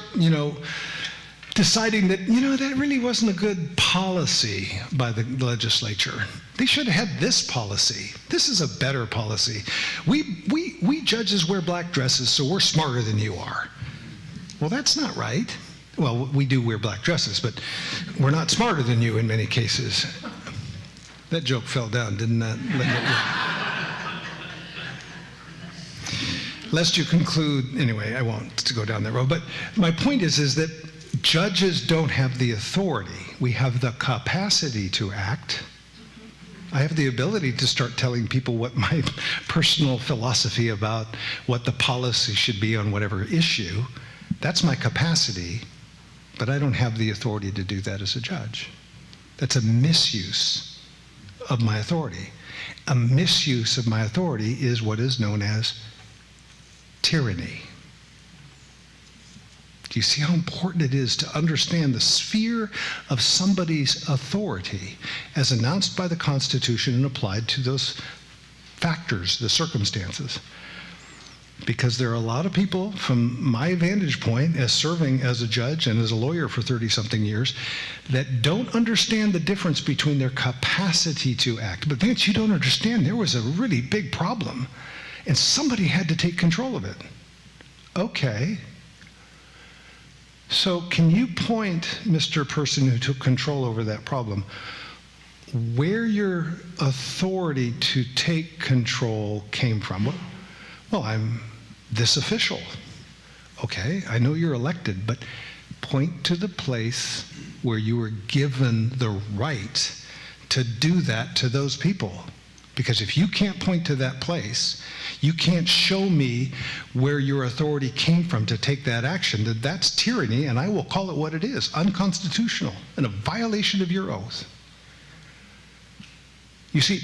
deciding that, that really wasn't a good policy by the legislature. They should have had this policy. This is a better policy. We judges wear black dresses, so we're smarter than you are. Well, that's not right. Well, we do wear black dresses, but we're not smarter than you in many cases. That joke fell down, didn't that? Lest you conclude, anyway, I won't go down that road, but my point is that judges don't have the authority. We have the capacity to act. I have the ability to start telling people what my personal philosophy about what the policy should be on whatever issue. That's my capacity, but I don't have the authority to do that as a judge. That's a misuse of my authority. A misuse of my authority is what is known as tyranny. Do you see how important it is to understand the sphere of somebody's authority as announced by the Constitution and applied to those factors, the circumstances? Because there are a lot of people, from my vantage point as serving as a judge and as a lawyer for 30-something years, that don't understand the difference between their capacity to act. But Vance, you don't understand. There was a really big problem, and somebody had to take control of it. Okay. So can you point, Mr. Person who took control over that problem, where your authority to take control came from? Well, I'm this official. Okay, I know you're elected, but point to the place where you were given the right to do that to those people. Because if you can't point to that place, you can't show me where your authority came from to take that action. That's tyranny, and I will call it what it is, unconstitutional, and a violation of your oath. You see,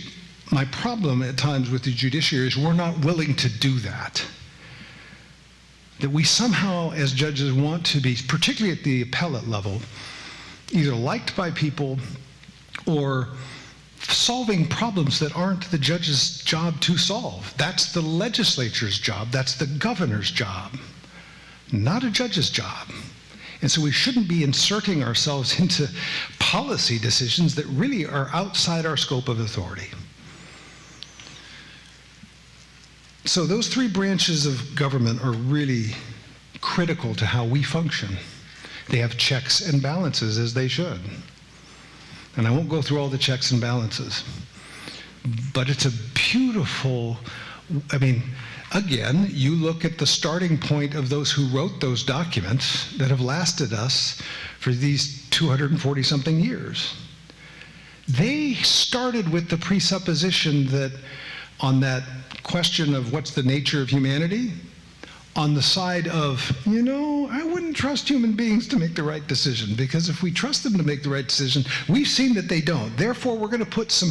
my problem at times with the judiciary is we're not willing to do that. That we somehow, as judges, want to be, particularly at the appellate level, either liked by people or solving problems that aren't the judge's job to solve. That's the legislature's job. That's the governor's job, not a judge's job. And so we shouldn't be inserting ourselves into policy decisions that really are outside our scope of authority. So those three branches of government are really critical to how we function. They have checks and balances, as they should. And I won't go through all the checks and balances. But it's a beautiful, again, you look at the starting point of those who wrote those documents that have lasted us for these 240-something years. They started with the presupposition that on that question of what's the nature of humanity, on the side of, I wouldn't trust human beings to make the right decision, because if we trust them to make the right decision, we've seen that they don't. Therefore, we're going to put some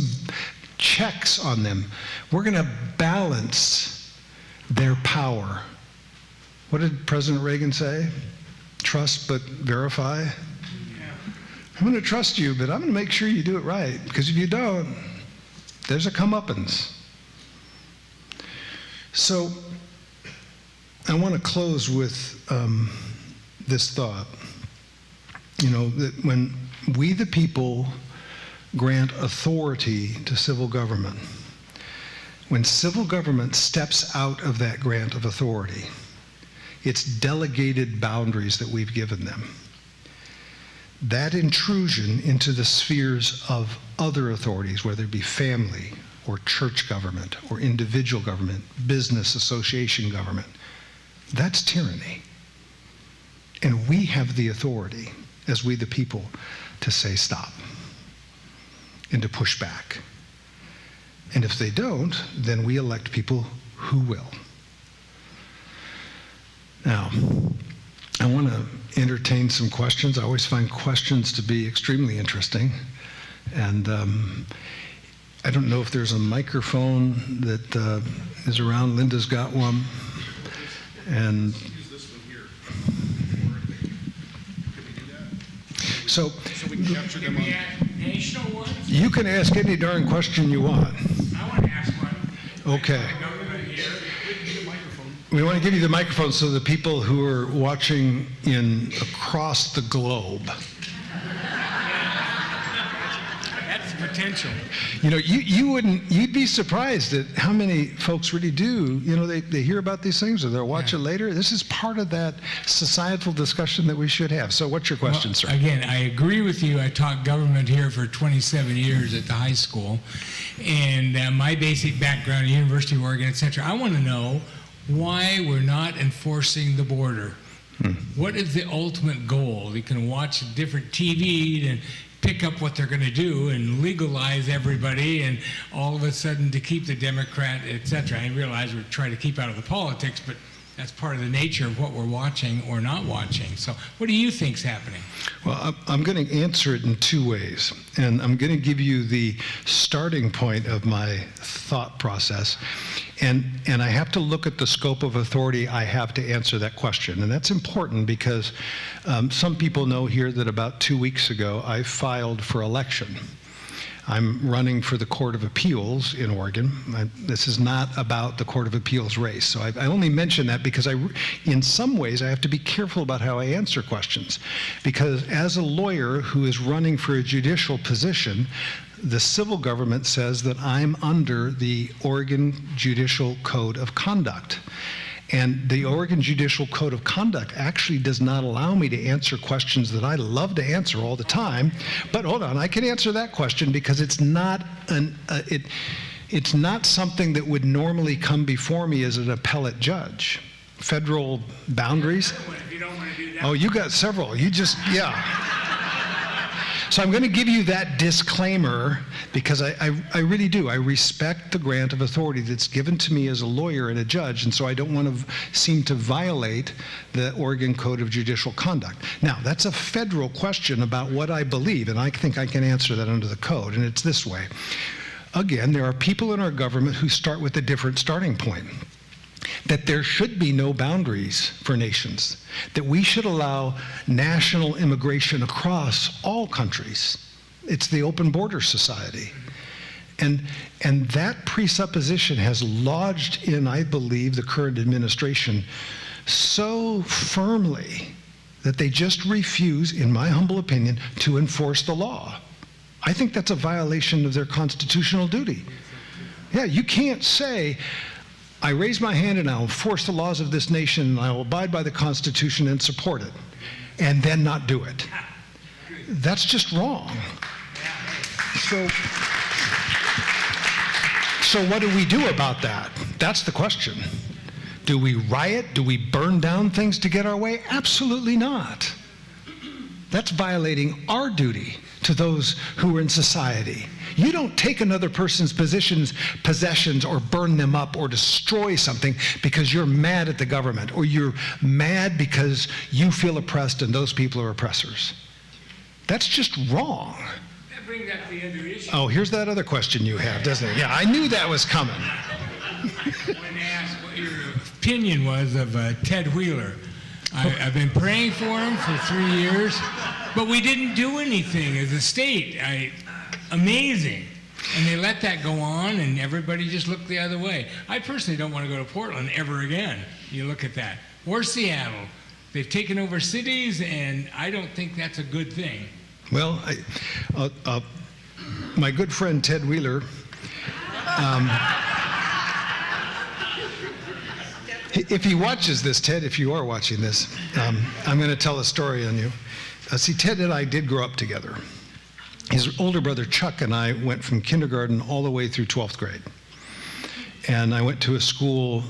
checks on them. We're going to balance their power. What did President Reagan say? Trust but verify. Yeah. I'm going to trust you, but I'm going to make sure you do it right, because if you don't, there's a comeuppance. So I want to close with this thought, that when we the people grant authority to civil government, when civil government steps out of that grant of authority, it's delegated boundaries that we've given them. That intrusion into the spheres of other authorities, whether it be family or church government or individual government, business association government, that's tyranny. And we have the authority, as we the people, to say stop and to push back. And if they don't, then we elect people who will. Now, I want to entertain some questions. I always find questions to be extremely interesting. And I don't know if there's a microphone that is around. Linda's got one. And use this one here. Can we do that? So we can capture them on. National ones? You can ask any darn question you want. I want to ask one. Okay. Government here. We can get a microphone. We want to give you the microphone so the people who are watching across the globe. That's potential. You'd be surprised at how many folks really do. They hear about these things or they'll watch it later. This is part of that societal discussion that we should have. So what's your question, sir? Again, I agree with you. I taught government here for 27 years at the high school. And my basic background, University of Oregon, etc. I want to know why we're not enforcing the border. What is the ultimate goal? You can watch different TV and pick up what they're going to do and legalize everybody, and all of a sudden to keep the Democrat, etc. I realize we're trying to keep out of the politics, but that's part of the nature of what we're watching or not watching. So what do you think's happening? Well, I'm going to answer it in two ways, and I'm going to give you the starting point of my thought process, and I have to look at the scope of authority I have to answer that question, and that's important because some people know here that about 2 weeks ago I filed for election. I'm running for the Court of Appeals in Oregon. This is not about the Court of Appeals race. So I only mention that because in some ways, I have to be careful about how I answer questions. Because as a lawyer who is running for a judicial position, the civil government says that I'm under the Oregon Judicial Code of Conduct. And the Oregon Judicial Code of Conduct actually does not allow me to answer questions that I love to answer all the time. But hold on, I can answer that question because it's not it's not something that would normally come before me as an appellate judge. Federal boundaries. If you don't want to do that. Oh, you got several. You just, yeah. So I'm going to give you that disclaimer because I really do. I respect the grant of authority that's given to me as a lawyer and a judge, and so I don't want to seem to violate the Oregon Code of Judicial Conduct. Now, that's a federal question about what I believe, and I think I can answer that under the code, and it's this way. Again, there are people in our government who start with a different starting point. That there should be no boundaries for nations, that we should allow national immigration across all countries. It's the open border society. And that presupposition has lodged in, I believe, the current administration so firmly that they just refuse, in my humble opinion, to enforce the law. I think that's a violation of their constitutional duty. Yeah, you can't say, I raise my hand and I'll enforce the laws of this nation and I will abide by the Constitution and support it, and then not do it. That's just wrong. So what do we do about that? That's the question. Do we riot? Do we burn down things to get our way? Absolutely not. That's violating our duty to those who are in society. You don't take another person's possessions or burn them up or destroy something because you're mad at the government or you're mad because you feel oppressed and those people are oppressors. That's just wrong. That brings up the other issue. Oh, here's that other question you have, doesn't it? Yeah, I knew that was coming. When asked what your opinion was of Ted Wheeler, I've been praying for him for 3 years, but we didn't do anything as a state. Amazing. And they let that go on, and everybody just looked the other way. I personally don't want to go to Portland ever again. You look at that. Or Seattle. They've taken over cities, and I don't think that's a good thing. Well, my good friend Ted Wheeler, if he watches this, Ted, if you are watching this, I'm going to tell a story on you. See, Ted and I did grow up together. His older brother Chuck and I went from kindergarten all the way through 12th grade. And I went to a school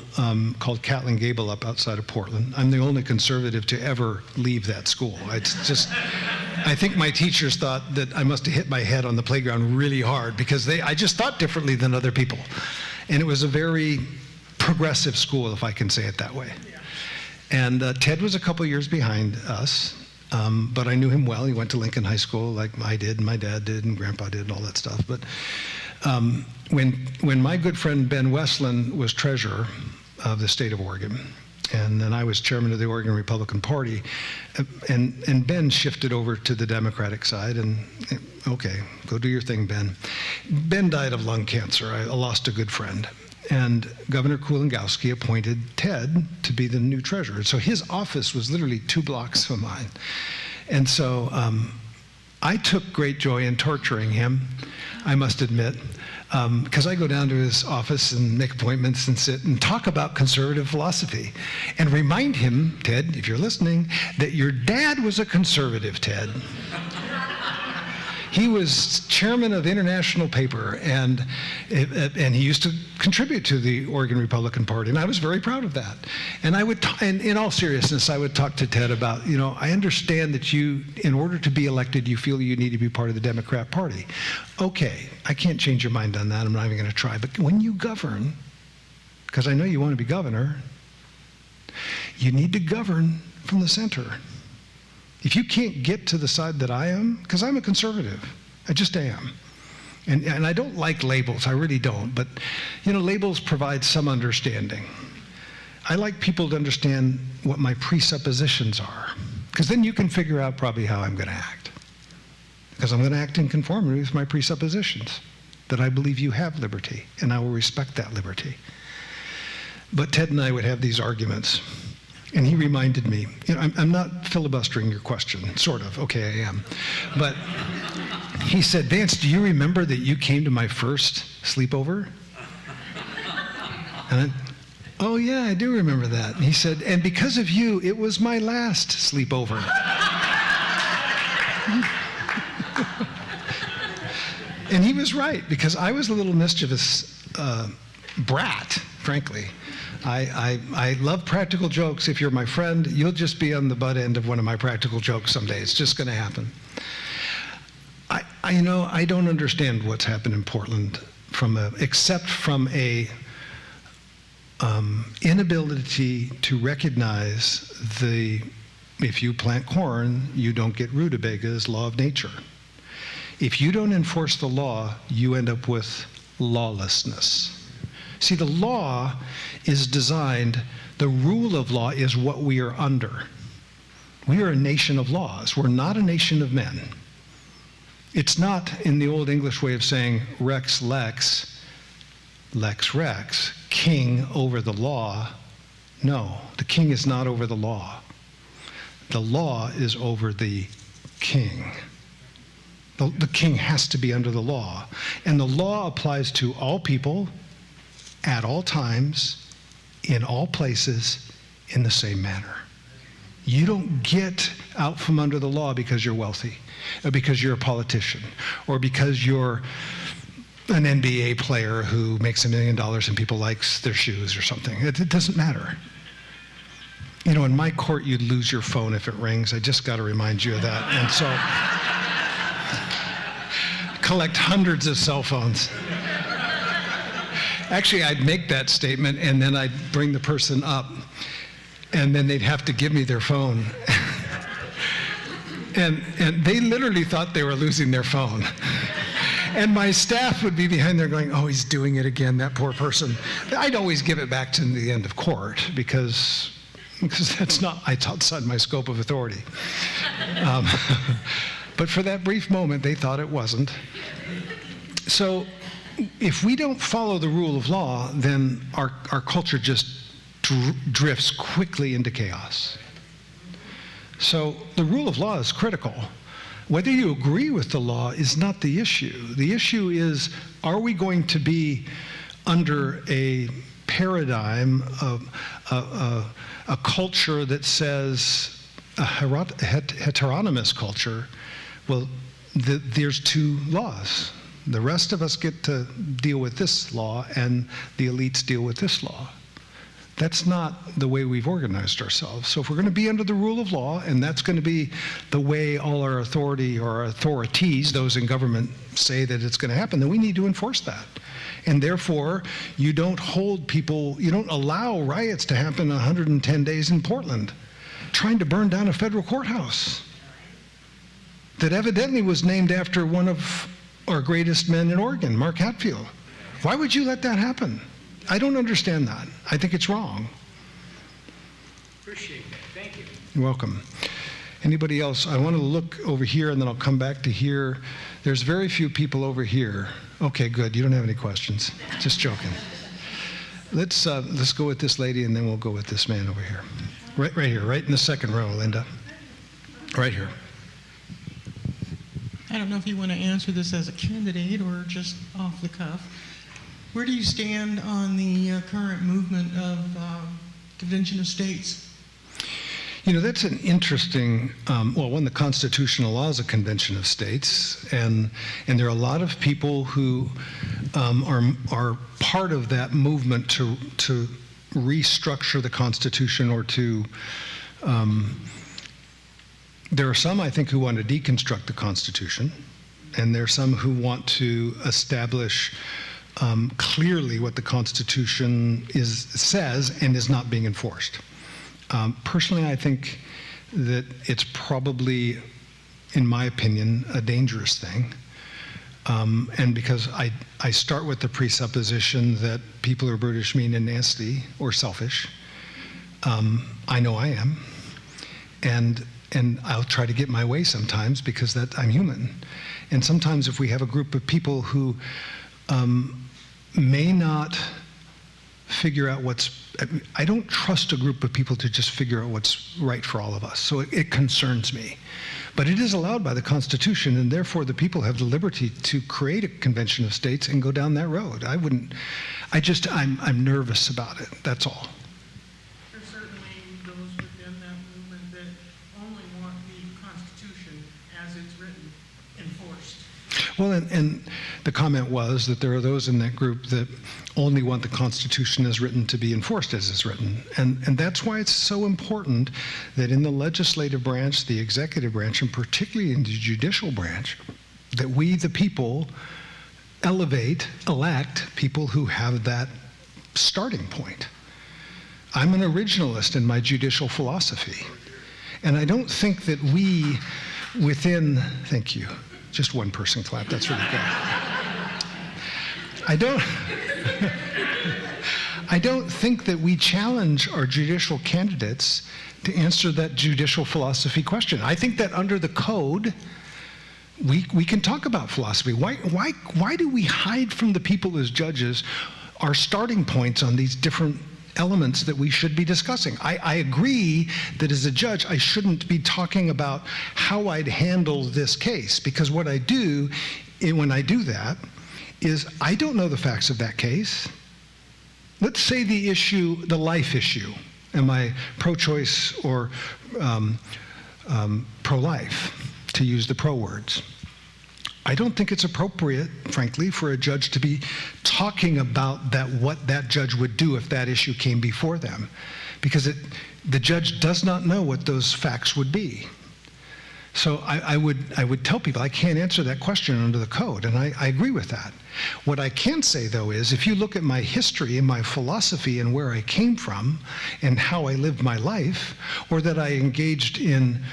called Catlin Gable up outside of Portland. I'm the only conservative to ever leave that school. It's just, I think my teachers thought that I must have hit my head on the playground really hard because I just thought differently than other people. And it was a very progressive school, if I can say it that way. And Ted was a couple years behind us. But I knew him well. He went to Lincoln High School like I did, and my dad did, and Grandpa did, and all that stuff. But when my good friend Ben Westland was treasurer of the state of Oregon, and then I was chairman of the Oregon Republican Party, and Ben shifted over to the Democratic side, and okay, go do your thing, Ben. Ben died of lung cancer. I lost a good friend. And Governor Kulongowski appointed Ted to be the new treasurer. So his office was literally 2 blocks from mine. And so I took great joy in torturing him, I must admit, because I go down to his office and make appointments and sit and talk about conservative philosophy and remind him, Ted, if you're listening, that your dad was a conservative, Ted. He was chairman of International Paper, and he used to contribute to the Oregon Republican Party, and I was very proud of that. And I would, and in all seriousness, I would talk to Ted about, I understand that you, in order to be elected, you feel you need to be part of the Democrat Party. Okay, I can't change your mind on that. I'm not even going to try. But when you govern, because I know you want to be governor, you need to govern from the center. If you can't get to the side that I am, because I'm a conservative, I just am. And I don't like labels, I really don't, but labels provide some understanding. I like people to understand what my presuppositions are, because then you can figure out probably how I'm going to act. because I'm going to act in conformity with my presuppositions, that I believe you have liberty, and I will respect that liberty. But Ted and I would have these arguments, and he reminded me, I'm not filibustering your question, sort of, okay, I am. But he said, Vance, do you remember that you came to my first sleepover? And oh yeah, I do remember that. And he said, and because of you, it was my last sleepover. And he was right, because I was a little mischievous brat, frankly. I love practical jokes. If you're my friend, you'll just be on the butt end of one of my practical jokes someday. It's just going to happen. I don't understand what's happened in Portland except from a inability to recognize if you plant corn, you don't get rutabagas, law of nature. If you don't enforce the law, you end up with lawlessness. See, the law is designed, the rule of law is what we are under. We are a nation of laws. We're not a nation of men. It's not, in the old English way of saying, rex lex, lex rex, king over the law. No, the king is not over the law. The law is over the king. The king has to be under the law. And the law applies to all people, at all times, in all places, in the same manner. You don't get out from under the law because you're wealthy, or because you're a politician, or because you're an NBA player who makes $1 million and people likes their shoes or something. It doesn't matter. In my court, you'd lose your phone if it rings. I just got to remind you of that. And so, collect hundreds of cell phones. Actually, I'd make that statement, and then I'd bring the person up, and then they'd have to give me their phone. and they literally thought they were losing their phone. And my staff would be behind there going, oh, he's doing it again, that poor person. I'd always give it back to the end of court, because it's outside my scope of authority. But for that brief moment, they thought it wasn't. So if we don't follow the rule of law, then our culture just drifts quickly into chaos. So the rule of law is critical. Whether you agree with the law is not the issue. The issue is, are we going to be under a paradigm of a culture that says, a heteronymous culture, well, there's two laws. The rest of us get to deal with this law, and the elites deal with this law. That's not the way we've organized ourselves. So if we're going to be under the rule of law, and that's going to be the way all our authority or our authorities, those in government, say that it's going to happen, then we need to enforce that. And therefore, you don't allow riots to happen 110 days in Portland, trying to burn down a federal courthouse that evidently was named after one of our greatest men in Oregon, Mark Hatfield. Why would you let that happen? I don't understand that. I think it's wrong. Appreciate that. Thank you. You're welcome. Anybody else? I want to look over here, and then I'll come back to here. There's very few people over here. Okay, good. You don't have any questions. Just joking. Let's go with this lady, and then we'll go with this man over here. Right here, right in the second row, Linda. Right here. I don't know if you want to answer this as a candidate or just off the cuff. Where do you stand on the current movement of Convention of States? That's an interesting, the constitutional law is a convention of states, and there are a lot of people who are part of that movement to restructure the Constitution, or to, there are some, I think, who want to deconstruct the Constitution, and there are some who want to establish clearly what the Constitution says and is not being enforced. Personally, I think that it's probably, in my opinion, a dangerous thing. And because I start with the presupposition that people are brutish, mean, and nasty, or selfish. I know I am. And And I'll try to get my way sometimes because I'm human. And sometimes if we have a group of people who may not figure out I don't trust a group of people to just figure out what's right for all of us. So it concerns me. But it is allowed by the Constitution, and therefore the people have the liberty to create a convention of states and go down that road. I'm nervous about it, that's all. There's certainly those within that movement that only want the Constitution as it's written enforced. Well, and the comment was that there are those in that group that only want the Constitution as written to be enforced as it's written. And that's why it's so important that in the legislative branch, the executive branch, and particularly in the judicial branch, that we, the people, elect people who have that starting point. I'm an originalist in my judicial philosophy. And I don't think that we thank you. Just one person clapped, that's really good. I don't think that we challenge our judicial candidates to answer that judicial philosophy question. I think that under the code, we can talk about philosophy. Why do we hide from the people as judges our starting points on these different elements that we should be discussing? I agree that as a judge, I shouldn't be talking about how I'd handle this case, because what I do when I do that is I don't know the facts of that case. Let's say the life issue, am I pro-choice or pro-life, to use the pro words. I don't think it's appropriate, frankly, for a judge to be talking about what that judge would do if that issue came before them, because the judge does not know what those facts would be. So I would tell people I can't answer that question under the code, and I agree with that. What I can say, though, is if you look at my history and my philosophy and where I came from and how I lived my life, or that I engaged in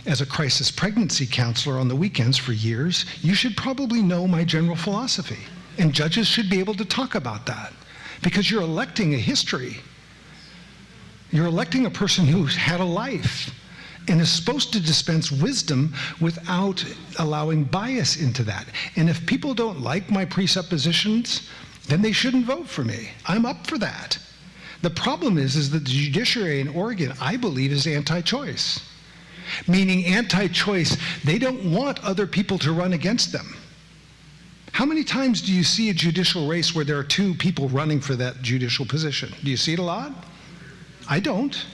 as a crisis pregnancy counselor on the weekends for years, you should probably know my general philosophy. And judges should be able to talk about that, because you're electing a history. You're electing a person who's had a life and is supposed to dispense wisdom without allowing bias into that. And if people don't like my presuppositions, then they shouldn't vote for me. I'm up for that. The problem is that the judiciary in Oregon, I believe, is anti-choice. Meaning anti-choice, they don't want other people to run against them. How many times do you see a judicial race where there are two people running for that judicial position? Do you see it a lot? I don't.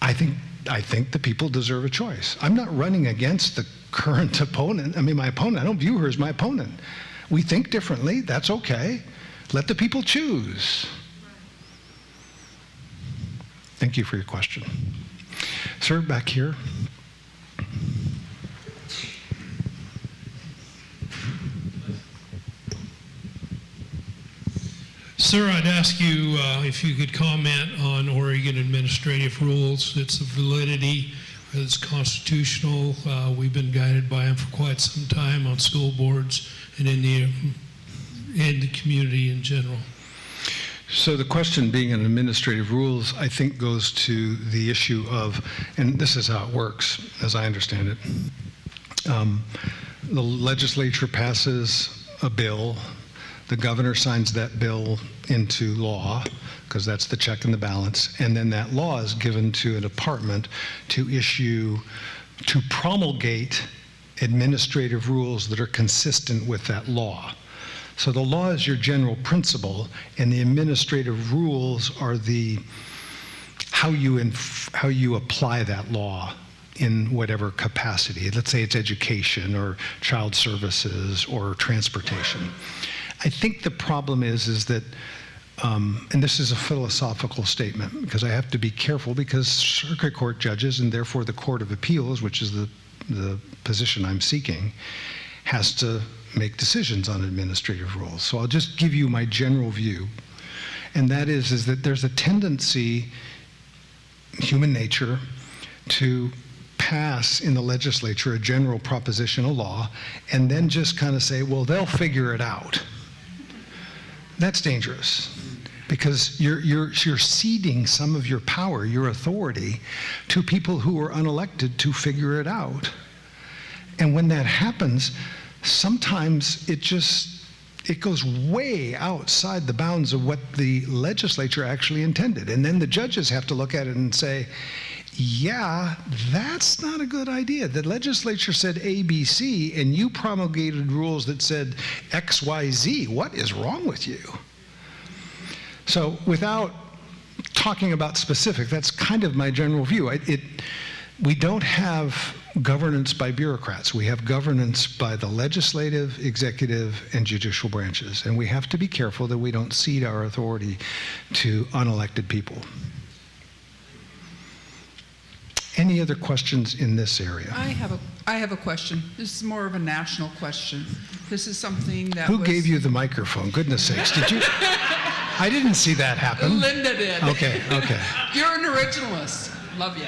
I think the people deserve a choice. I'm not running against the current opponent. My opponent, I don't view her as my opponent. We think differently, that's okay. Let the people choose. Thank you for your question. Sir, back here. Sir, I'd ask you if you could comment on Oregon administrative rules, its validity, it's constitutional. We've been guided by them for quite some time on school boards and in the community in general. So the question being in administrative rules, I think goes to the issue of, and this is how it works, as I understand it. The legislature passes a bill. The governor signs that bill into law, because that's the check and the balance, and then that law is given to a department to promulgate administrative rules that are consistent with that law. So the law is your general principle, and the administrative rules are how you apply that law in whatever capacity. Let's say it's education or child services or transportation. I think the problem is that, and this is a philosophical statement, because I have to be careful, because circuit court judges, and therefore the Court of Appeals, which is the position I'm seeking, has to make decisions on administrative rules. So I'll just give you my general view, and that is that there's a tendency, human nature, to pass in the legislature a general proposition, a law, and then just kind of say, well, they'll figure it out. That's dangerous. because you're ceding some of your power, your authority, to people who are unelected to figure it out. And when that happens, sometimes it goes way outside the bounds of what the legislature actually intended. And then the judges have to look at it and say, yeah, that's not a good idea. The legislature said A, B, C, and you promulgated rules that said X, Y, Z. What is wrong with you? So without talking about specific, that's kind of my general view. We don't have governance by bureaucrats. We have governance by the legislative, executive, and judicial branches. And we have to be careful that we don't cede our authority to unelected people. Any other questions in this area? I have a question. This is more of a national question. This is something that Who gave you the microphone? Goodness sakes, did you? I didn't see that happen. Linda did. Okay. You're an originalist. Love you.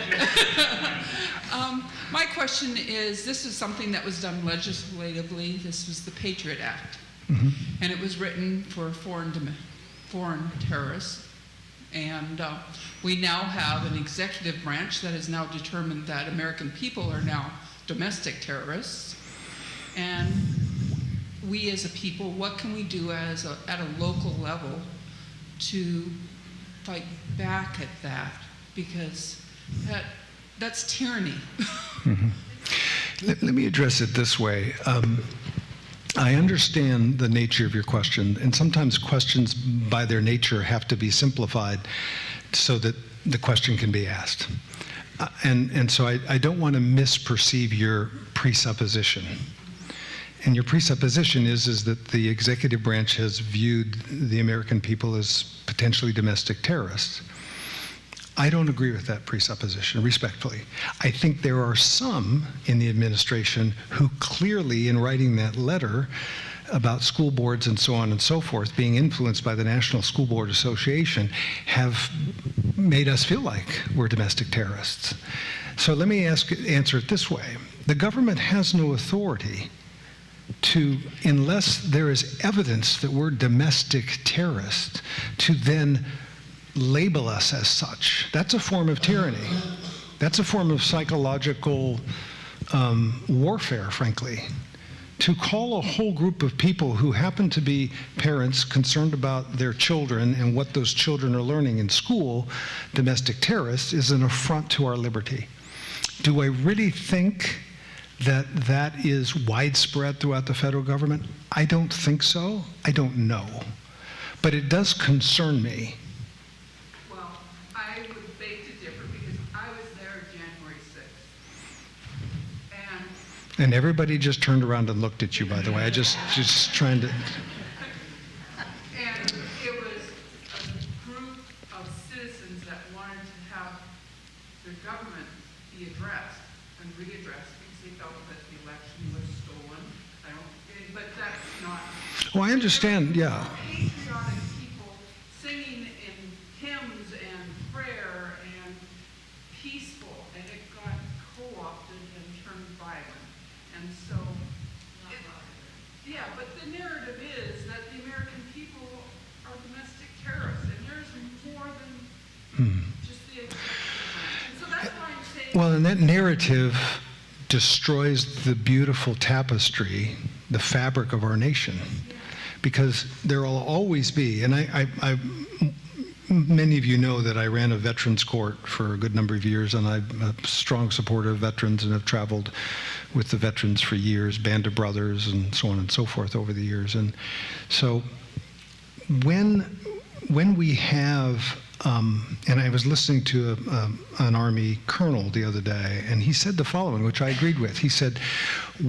My question is, this is something that was done legislatively. This was the Patriot Act. Mm-hmm. And it was written for foreign terrorists. And we now have an executive branch that has now determined that American people are now domestic terrorists. And we as a people, what can we do at a local level to fight back at that? Because that's tyranny. Mm-hmm. Let me address it this way. I understand the nature of your question, and sometimes questions by their nature have to be simplified so that the question can be asked. And so I don't want to misperceive your presupposition. And your presupposition is that the executive branch has viewed the American people as potentially domestic terrorists. I don't agree with that presupposition, respectfully. I think there are some in the administration who clearly, in writing that letter about school boards and so on and so forth, being influenced by the National School Board Association, have made us feel like we're domestic terrorists. So let me answer it this way. The government has no authority to, unless there is evidence that we're domestic terrorists, to then label us as such. That's a form of tyranny. That's a form of psychological warfare, frankly. To call a whole group of people who happen to be parents concerned about their children and what those children are learning in school domestic terrorists is an affront to our liberty. Do I really think that that is widespread throughout the federal government? I don't think so. I don't know. But it does concern me. And everybody just turned around and looked at you, by the way. I just trying to. And it was a group of citizens that wanted to have their government be addressed and readdressed because they felt that the election was stolen. But that's not. Well, I understand, yeah. Patriotic people singing in hymns and prayer and peaceful, and it got co-opted and turned violent. And so, yeah, but the narrative is that the American people are domestic terrorists, and there's more than just the executive branch. And so that's why I'm saying. Well, and that narrative destroys the beautiful tapestry, the fabric of our nation, because there will always be, and many of you know that I ran a veterans court for a good number of years, and I'm a strong supporter of veterans and have traveled with the veterans for years, Band of Brothers and so on and so forth over the years. And so when we have, and I was listening to an Army colonel the other day, and he said the following, which I agreed with. He said,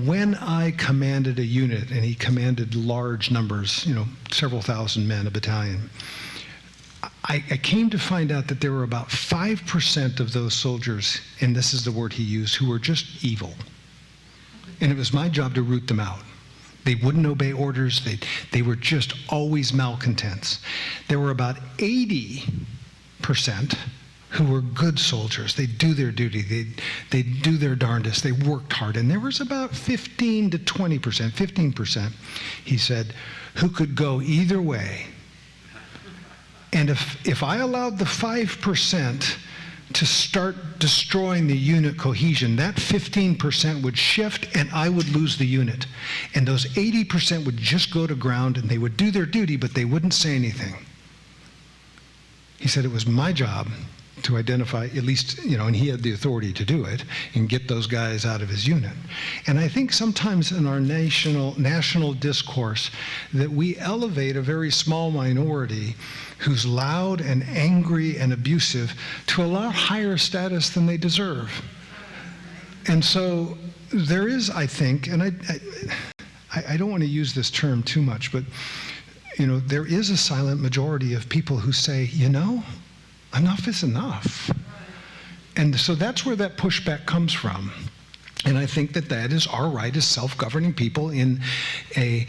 when I commanded a unit, and he commanded large numbers, several thousand men, a battalion, I came to find out that there were about 5% of those soldiers, and this is the word he used, who were just evil. And it was my job to root them out. They wouldn't obey orders. They were just always malcontents. There were about 80% who were good soldiers. They do their duty. They do their darndest. They worked hard. And there was about 15 to 20%, 15%, he said, who could go either way And if I allowed the 5% to start destroying the unit cohesion, that 15% would shift and I would lose the unit. And those 80% would just go to ground and they would do their duty, but they wouldn't say anything. He said it was my job to identify, at least, and he had the authority to do it, and get those guys out of his unit. And I think sometimes in our national discourse that we elevate a very small minority who's loud and angry and abusive to a lot higher status than they deserve. And so there is, I think, and I don't want to use this term too much, but there is a silent majority of people who say, enough is enough. And so that's where that pushback comes from. And I think that is our right as self-governing people in a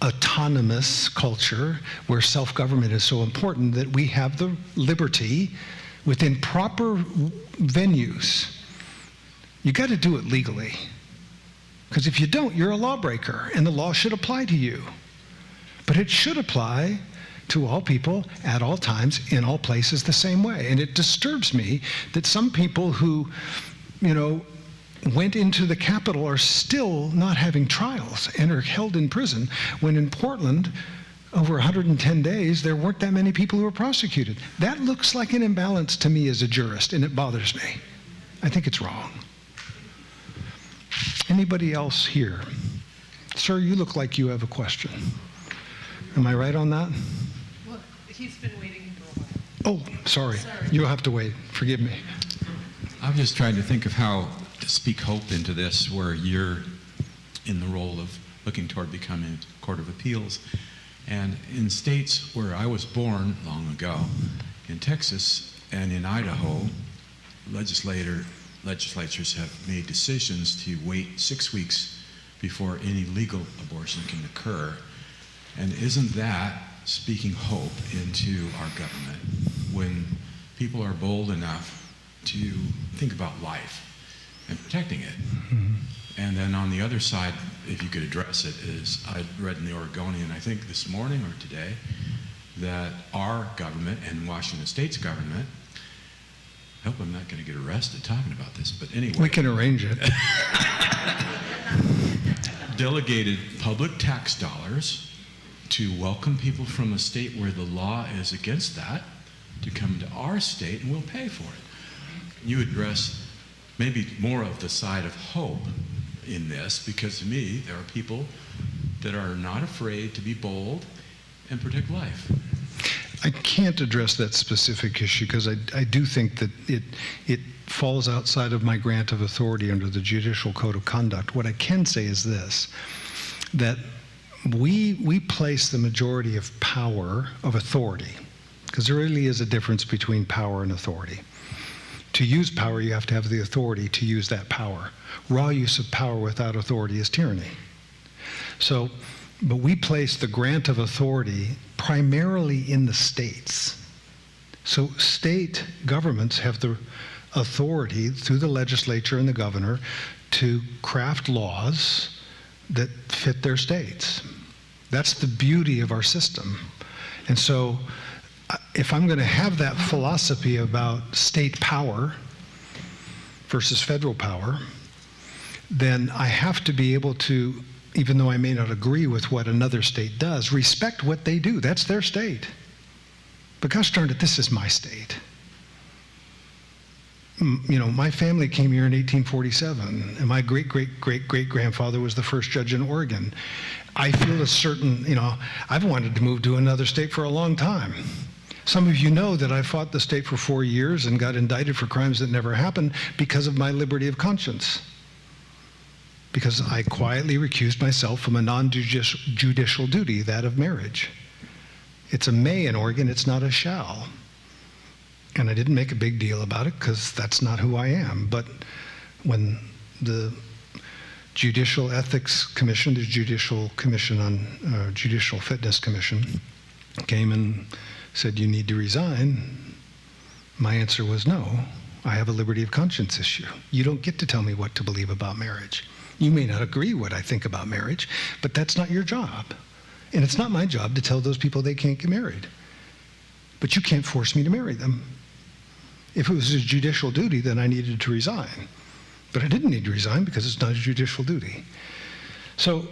autonomous culture where self-government is so important that we have the liberty within proper venues. You got to do it legally. Because if you don't, you're a lawbreaker, and the law should apply to you. But it should apply to all people at all times in all places the same way. And it disturbs me that some people who, went into the Capitol are still not having trials and are held in prison, when in Portland, over 110 days, there weren't that many people who were prosecuted. That looks like an imbalance to me as a jurist, and it bothers me. I think it's wrong. Anybody else here? Sir, you look like you have a question. Am I right on that? Well, he's been waiting for a while. Oh, sorry. You'll have to wait. Forgive me. I'm just trying to think of how to speak hope into this, where you're in the role of looking toward becoming a court of appeals. And in states where I was born long ago, in Texas and in Idaho, legislatures have made decisions to wait 6 weeks before any legal abortion can occur. And isn't that speaking hope into our government when people are bold enough to think about life and protecting it? Mm-hmm. And then on the other side, if you could address it, is I read in the Oregonian, I think this morning or today, that our government and Washington State's government, I hope I'm not going to get arrested talking about this, but anyway. We can arrange it. Delegated public tax dollars to welcome people from a state where the law is against that to come to our state, and we'll pay for it. Can you address maybe more of the side of hope in this? Because to me, there are people that are not afraid to be bold and protect life. I can't address that specific issue because I do think that it falls outside of my grant of authority under the Judicial Code of Conduct. What I can say is this, that we place the majority of power, of authority, because there really is a difference between power and authority. To use power, you have to have the authority to use that power. Raw use of power without authority is tyranny. So, but we place the grant of authority primarily in the states. So state governments have the authority through the legislature and the governor to craft laws that fit their states. That's the beauty of our system. And so if I'm going to have that philosophy about state power versus federal power, then I have to be able to, even though I may not agree with what another state does, respect what they do. That's their state. But gosh darn it, this is my state. My family came here in 1847, and my great-great-great-great-grandfather was the first judge in Oregon. I feel a certain, I've wanted to move to another state for a long time. Some of you know that I fought the state for 4 years and got indicted for crimes that never happened because of my liberty of conscience. Because I quietly recused myself from a non-judicial duty, that of marriage. It's a may in Oregon, it's not a shall. And I didn't make a big deal about it because that's not who I am. But when the Judicial Ethics Commission, the Judicial Commission on Judicial Fitness Commission, came and said, you need to resign, my answer was no. I have a liberty of conscience issue. You don't get to tell me what to believe about marriage. You may not agree what I think about marriage, but that's not your job. And it's not my job to tell those people they can't get married. but you can't force me to marry them. If it was a judicial duty, then I needed to resign. But I didn't need to resign because it's not a judicial duty. So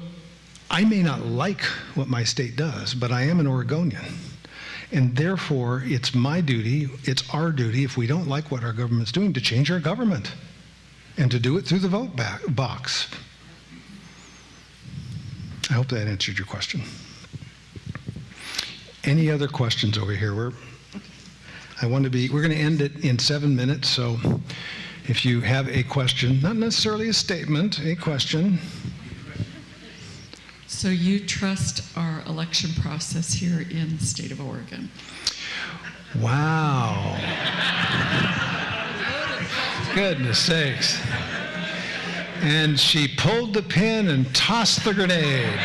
I may not like what my state does, but I am an Oregonian. And therefore, it's my duty, it's our duty, if we don't like what our government's doing, to change our government and to do it through the vote box. I hope that answered your question. Any other questions over here? We're going to end it in 7 minutes, so if you have a question, not necessarily a statement, a question. So you trust our election process here in the state of Oregon? Wow. Goodness sakes. And she pulled the pin and tossed the grenade.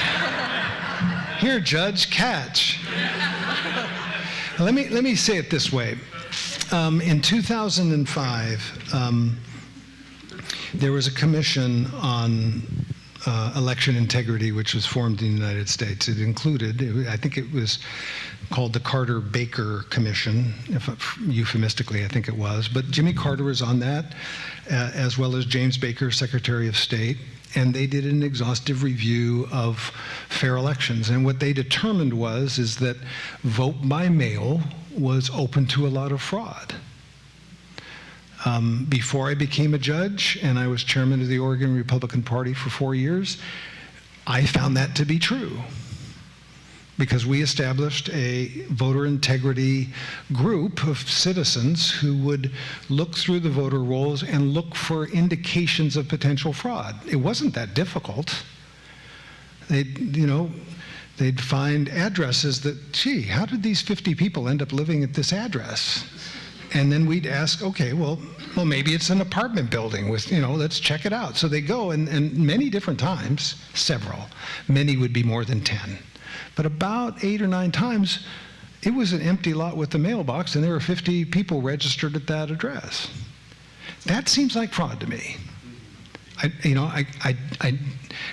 Here, Judge, catch. Let me say it this way. In 2005, there was a commission on election integrity, which was formed in the United States. It included, I think it was called the Carter-Baker Commission, euphemistically I think it was, but Jimmy Carter was on that, as well as James Baker, Secretary of State, and they did an exhaustive review of fair elections. And what they determined is that vote by mail was open to a lot of fraud. Before I became a judge, and I was chairman of the Oregon Republican Party for 4 years, I found that to be true, because we established a voter integrity group of citizens who would look through the voter rolls and look for indications of potential fraud. It wasn't that difficult. They'd find addresses that, gee, how did these 50 people end up living at this address? And then we'd ask, okay, well, maybe it's an apartment building with, let's check it out. So they go, and many different times, several, many would be more than 10. But about 8 or 9 times, it was an empty lot with the mailbox, and there were 50 people registered at that address. That seems like fraud to me.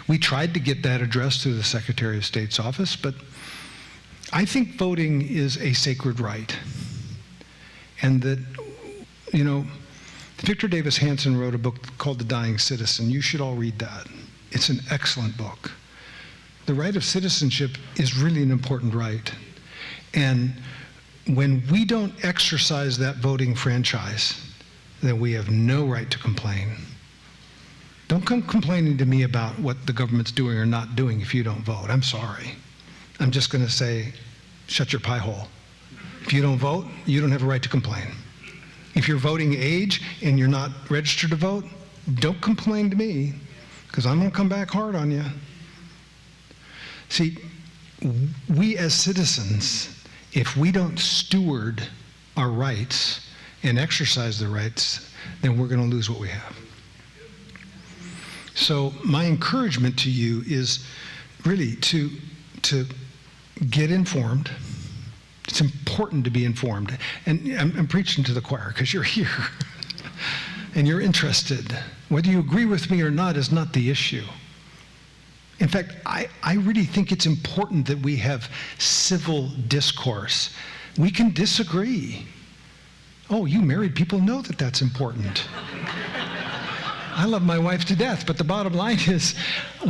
We tried to get that address through the Secretary of State's office, but I think voting is a sacred right. And that, Victor Davis Hanson wrote a book called The Dying Citizen. You should all read that. It's an excellent book. The right of citizenship is really an important right. And when we don't exercise that voting franchise, then we have no right to complain. Don't come complaining to me about what the government's doing or not doing if you don't vote. I'm sorry. I'm just going to say, shut your pie hole. If you don't vote, you don't have a right to complain. If you're voting age and you're not registered to vote, don't complain to me, because I'm going to come back hard on you. See, we as citizens, if we don't steward our rights and exercise the rights, then we're going to lose what we have. So my encouragement to you is really to get informed. It's important to be informed. And I'm preaching to the choir because you're here and you're interested. Whether you agree with me or not is not the issue. In fact, I really think it's important that we have civil discourse. We can disagree. Oh, you married people know that that's important. I love my wife to death, but the bottom line is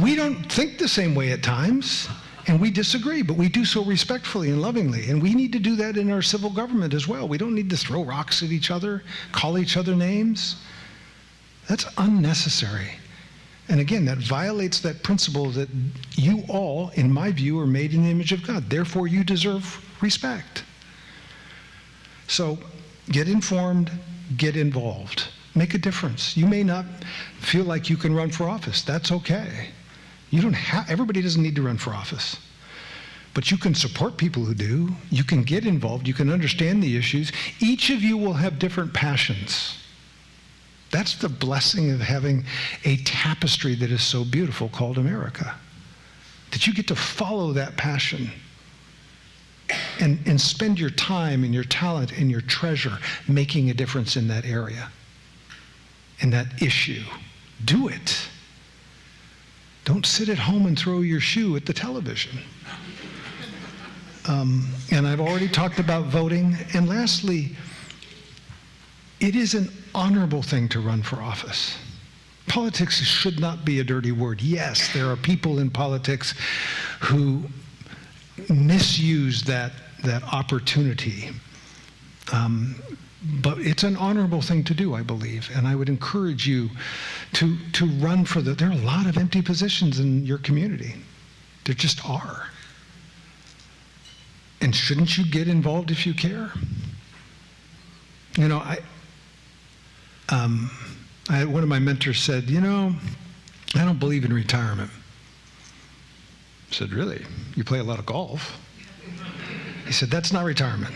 we don't think the same way at times. And we disagree, but we do so respectfully and lovingly. And we need to do that in our civil government as well. We don't need to throw rocks at each other, call each other names. That's unnecessary. And again, that violates that principle that you all, in my view, are made in the image of God. Therefore, you deserve respect. So get informed, get involved, make a difference. You may not feel like you can run for office. That's okay. Everybody doesn't need to run for office. But you can support people who do. You can get involved. You can understand the issues. Each of you will have different passions. That's the blessing of having a tapestry that is so beautiful called America. That you get to follow that passion and spend your time and your talent and your treasure making a difference in that area, in that issue. Do it. Don't sit at home and throw your shoe at the television. And I've already talked about voting. And lastly, it is an honorable thing to run for office. Politics should not be a dirty word. Yes, there are people in politics who misuse that opportunity. But it's an honorable thing to do, I believe. And I would encourage you to run for there are a lot of empty positions in your community. There just are. And shouldn't you get involved if you care? You know, one of my mentors said, you know, I don't believe in retirement. I said, really? You play a lot of golf? He said, that's not retirement.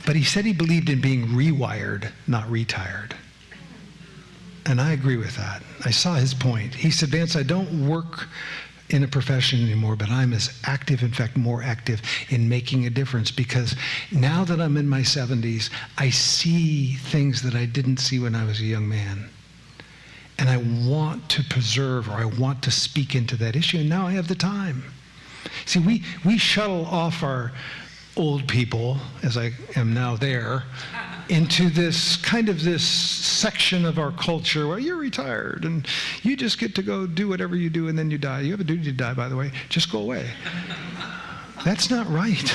But he said he believed in being rewired, not retired. And I agree with that. I saw his point. He said, Vance, I don't work in a profession anymore, but I'm as active, in fact, more active in making a difference, because now that I'm in my 70s, I see things that I didn't see when I was a young man. And I want to preserve, or I want to speak into that issue, and now I have the time. See, we shuttle off our old people, as I am now there, into this section of our culture where you're retired and you just get to go do whatever you do and then you die. You have a duty to die, by the way. Just go away. That's not right.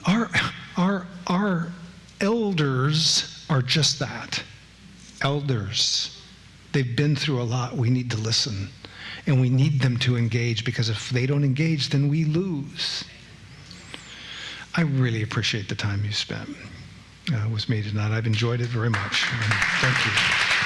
Our elders are just that. Elders. They've been through a lot. We need to listen. And we need them to engage, because if they don't engage, then we lose. I really appreciate the time you spent with me tonight. I've enjoyed it very much. Thank you.